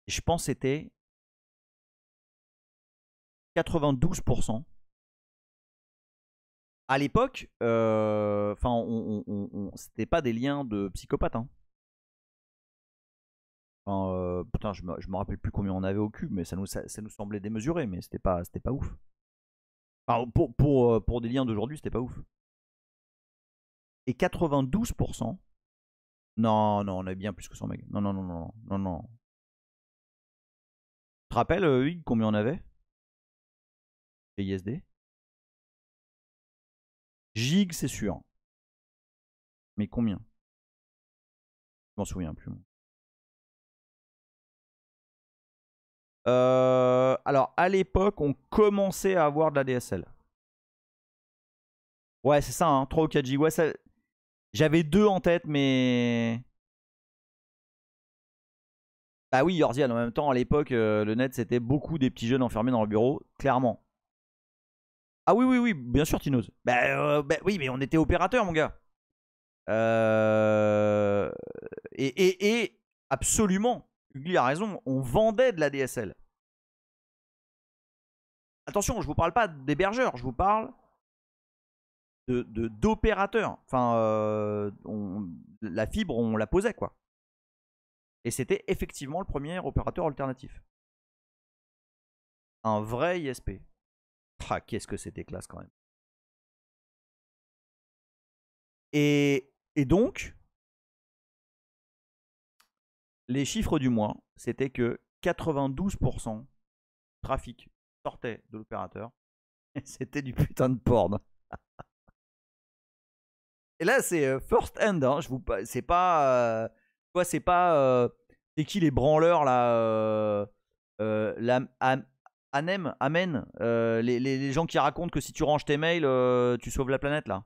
Speaker 1: Je pense que c'était 92%. À l'époque, enfin, c'était pas des liens de psychopathes. Hein. Enfin, putain, je me rappelle plus combien on avait au cube, mais ça nous semblait démesuré, mais c'était pas ouf. Enfin, pour des liens d'aujourd'hui, c'était pas ouf. Et 92%. Non, non, on a bien plus que 100 megs. Non, non, non, non, non, non. Tu te rappelles, Hugues, combien on avait? Chez ISD? Gig, c'est sûr. Mais combien? Je m'en souviens plus. Alors, à l'époque, on commençait à avoir de la DSL. Ouais, c'est ça, hein, 3 ou 4 Go. Ouais, j'avais 2 en tête, mais. Bah oui, Yorzian, en même temps, à l'époque, le net, c'était beaucoup des petits jeunes enfermés dans le bureau, clairement. Ah oui, oui, oui, bien sûr, Tinoz. Bah oui, mais on était opérateur, mon gars. Et absolument, Ugly a raison, on vendait de la DSL. Attention, je vous parle pas d'hébergeurs, je vous parle d'opérateurs. Enfin, la fibre, on la posait, quoi. Et c'était effectivement le premier opérateur alternatif. Un vrai ISP. Ah, qu'est-ce que c'était classe quand même. Et donc, les chiffres du mois, c'était que 92% du trafic sortait de l'opérateur. Et c'était du putain de porn. Et là, c'est first hand. Hein, c'est pas. C'est pas. C'est qui les branleurs là Amen. Les gens qui racontent que si tu ranges tes mails, tu sauves la planète là.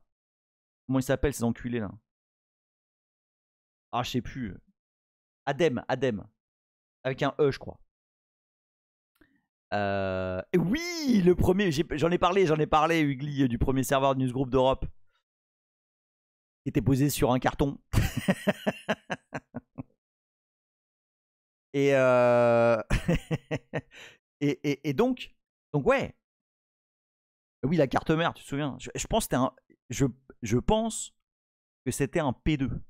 Speaker 1: Comment ils s'appellent ces enculés là? Ah, je sais plus. Adem. Avec un E, je crois. Oui, le premier, j'en ai parlé, Ugly, du premier serveur de Newsgroup d'Europe. Qui était posé sur un carton. et, et donc ouais. Oui, la carte mère, tu te souviens? Je pense que je pense que c'était un P2.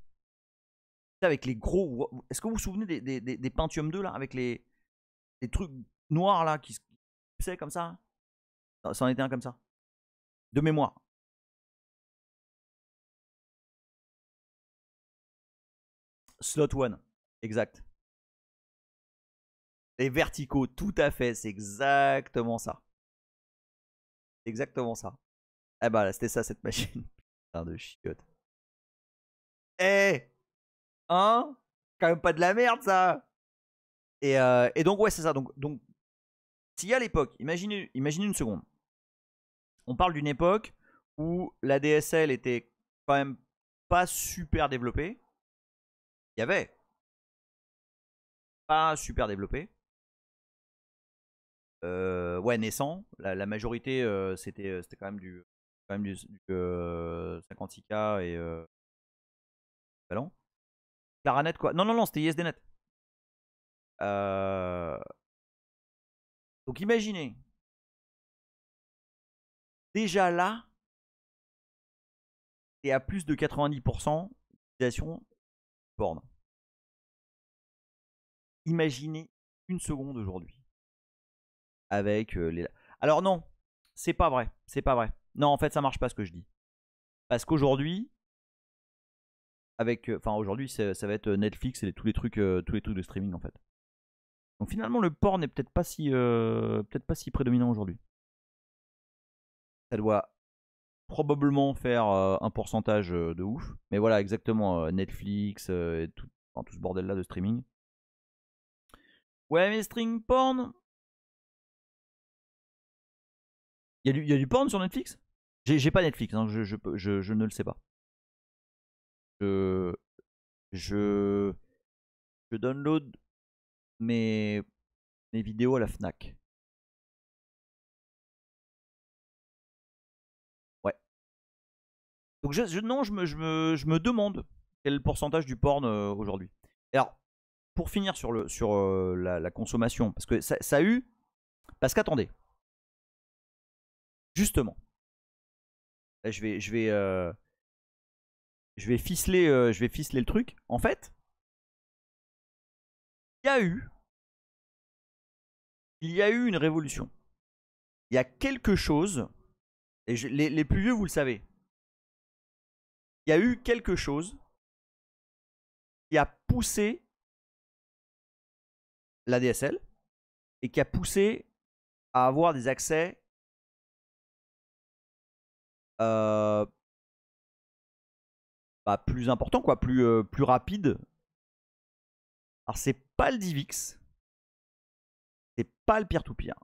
Speaker 1: Avec les gros. Est-ce que vous vous souvenez des Pentium 2 là, avec les les trucs noirs là qui c'est comme ça. Ça en était un comme ça. De mémoire. Slot one. Exact. Les verticaux, tout à fait. C'est exactement ça. C'est exactement ça. Eh bah, c'était ça cette machine. Putain de chiotte. Eh, hein? Quand même pas de la merde ça. Et donc ouais c'est ça. Donc si à l'époque, imaginez une seconde. On parle d'une époque où la DSL était quand même pas super développée. Il y avait pas super développé. Ouais, naissant. La majorité, c'était quand même du 56K et ballon. Claranet quoi. Non, non, non, c'était ISDNet. Donc imaginez. Déjà là, et à plus de 90% d'utilisation porn. Imaginez une seconde aujourd'hui. Avec les. Alors non, c'est pas vrai. C'est pas vrai. Non, en fait, ça marche pas ce que je dis. Parce qu'aujourd'hui, enfin aujourd'hui, ça va être Netflix et tous les trucs de streaming en fait. Donc finalement, le porn n'est peut-être pas si prédominant aujourd'hui. Ça doit probablement faire un pourcentage de ouf. Mais voilà, exactement, Netflix et tout ce bordel là de streaming. Ouais, mais stream porn. Il y a du porn sur Netflix? J'ai pas Netflix, hein, je ne le sais pas. Je, je, je download mes vidéos à la Fnac. Ouais. Donc non, je me demande quel est le pourcentage du porn aujourd'hui. Alors, pour finir sur la consommation, parce que ça a eu. Parce qu'attendez, justement, là, je vais ficeler le truc. En fait, il y a eu une révolution. Il y a quelque chose, et les plus vieux, vous le savez, il y a eu quelque chose qui a poussé la DSL et qui a poussé à avoir des accès euh, plus importants, quoi, plus rapides. Alors, c'est pas le DivX, c'est pas le peer-to-peer.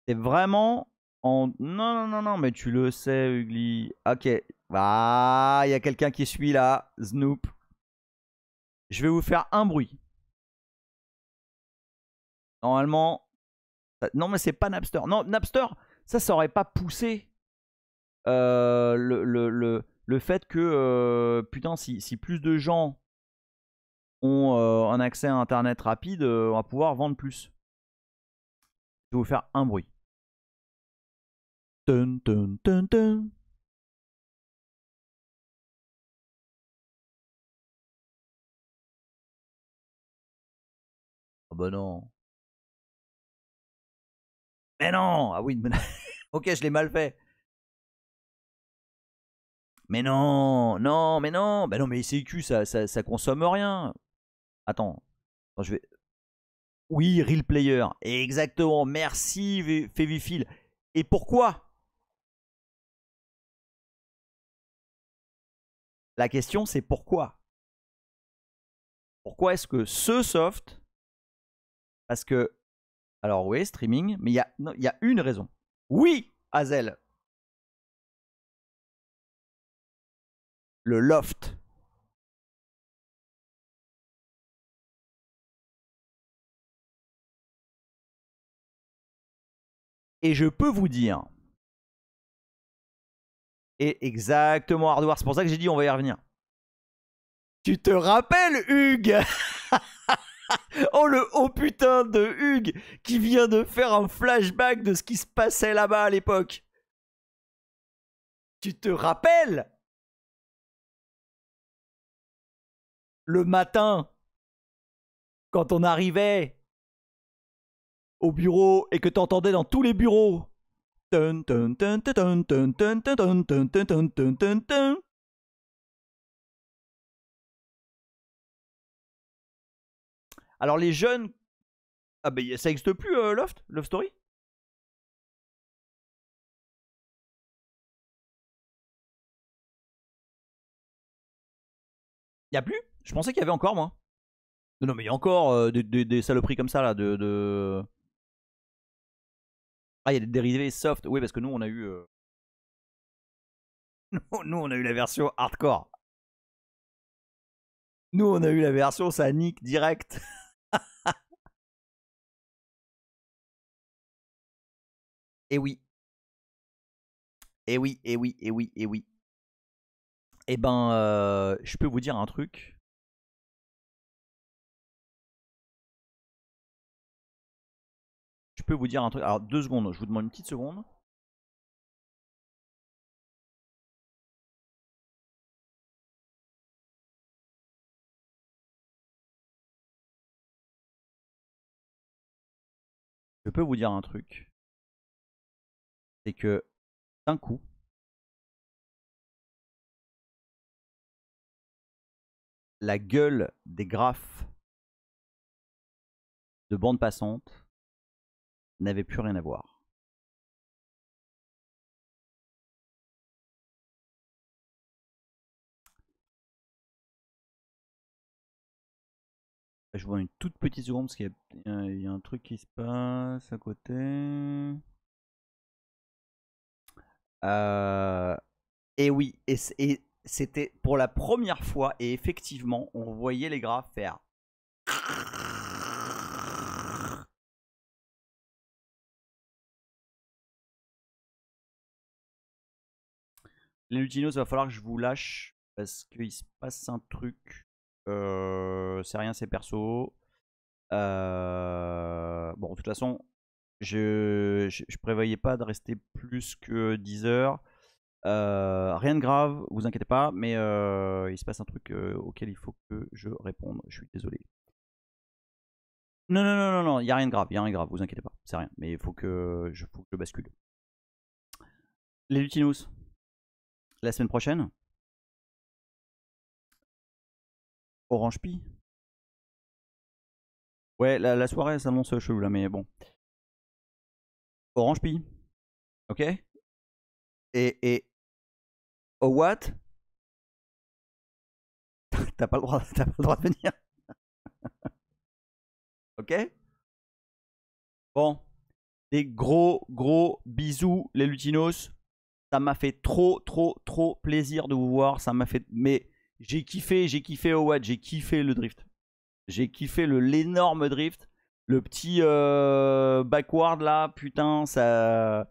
Speaker 1: C'est vraiment en. Non, non, non, non, mais tu le sais, Ugly. Ok. Ah, il y a quelqu'un qui suit là. Snoop. Je vais vous faire un bruit. Normalement. Non, mais c'est pas Napster. Non, Napster, ça aurait pas poussé le fait que. Putain, si plus de gens ont un accès à Internet rapide, on va pouvoir vendre plus. Je vais vous faire un bruit. Dun, dun, dun, dun. Ah bah non. Mais non. Ah oui, mais... ok, je l'ai mal fait. Mais non, non, mais non. Bah non, mais ICQ, ça consomme rien. Attends, je vais. Oui, Real Player. Exactement. Merci, Fevifil. Et pourquoi? La question, c'est pourquoi? Pourquoi est-ce que ce soft. Parce que. Alors, oui, streaming, mais il y a une raison. Oui, Hazel. Le loft. Et je peux vous dire. Et exactement, Hardware. C'est pour ça que j'ai dit on va y revenir. Tu te rappelles, Hugues? Oh le haut putain de Hugues qui vient de faire un flashback de ce qui se passait là-bas à l'époque. Tu te rappelles? Le matin, quand on arrivait au bureau et que t'entendais dans tous les bureaux. Tun, tun, tun, tun, tun, tun, tun, tun, tun, tun, tun, tun, tun, tun. Alors les jeunes... Ah bah ça existe plus Loft Love Story. Y'a plus? Je pensais qu'il y avait encore moi. Non mais il y a encore des saloperies comme ça là Ah, il y a des dérivés soft. Oui, parce que nous, on a eu. Nous, on a eu la version hardcore. Nous, on a eu la version, ça nique direct. Et oui. Et oui, et oui, et oui, et oui. Eh ben, je peux vous dire un truc. Je peux vous dire un truc. Alors, 2 secondes. Je vous demande une petite seconde. Je peux vous dire un truc. C'est que, d'un coup, la gueule des graphes de bande passante n'avait plus rien à voir. Je vous demande une toute petite seconde parce qu'il y a un truc qui se passe à côté. Et oui, et c'était pour la première fois, et effectivement, on voyait les graphes faire. Les lutinos, il va falloir que je vous lâche parce qu'il se passe un truc. C'est rien, c'est perso. Bon, de toute façon, je prévoyais pas de rester plus que 10 heures. Rien de grave, vous inquiétez pas, mais il se passe un truc auquel il faut que je réponde. Je suis désolé. Non, non, non, non, non, il n'y a rien de grave, il y a rien de grave, vous inquiétez pas, c'est rien. Mais il faut que je bascule. Les Lutinos, la semaine prochaine, Orange Pi. Ouais, la soirée s'annonce chelou là, mais bon. Orange Pi, ok. Et oh what? T'as pas le droit, t'as pas le droit de venir, ok. Bon, des gros bisous les Lutinos. Ça m'a fait trop plaisir de vous voir. Ça m'a fait, mais j'ai kiffé Howard, j'ai kiffé le drift. J'ai kiffé l'énorme drift. Le petit backward là, putain, ça.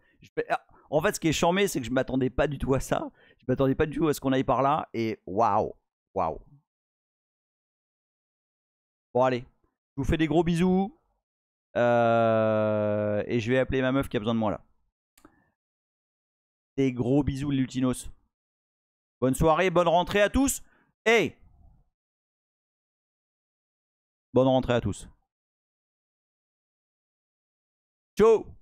Speaker 1: En fait, ce qui est chambé, c'est que je m'attendais pas du tout à ça. Je m'attendais pas du tout à ce qu'on aille par là. Et waouh, waouh. Bon, allez, je vous fais des gros bisous. Et je vais appeler ma meuf qui a besoin de moi là. Des gros bisous, les Lutinos. Bonne soirée, bonne rentrée à tous. Hey! Bonne rentrée à tous. Ciao!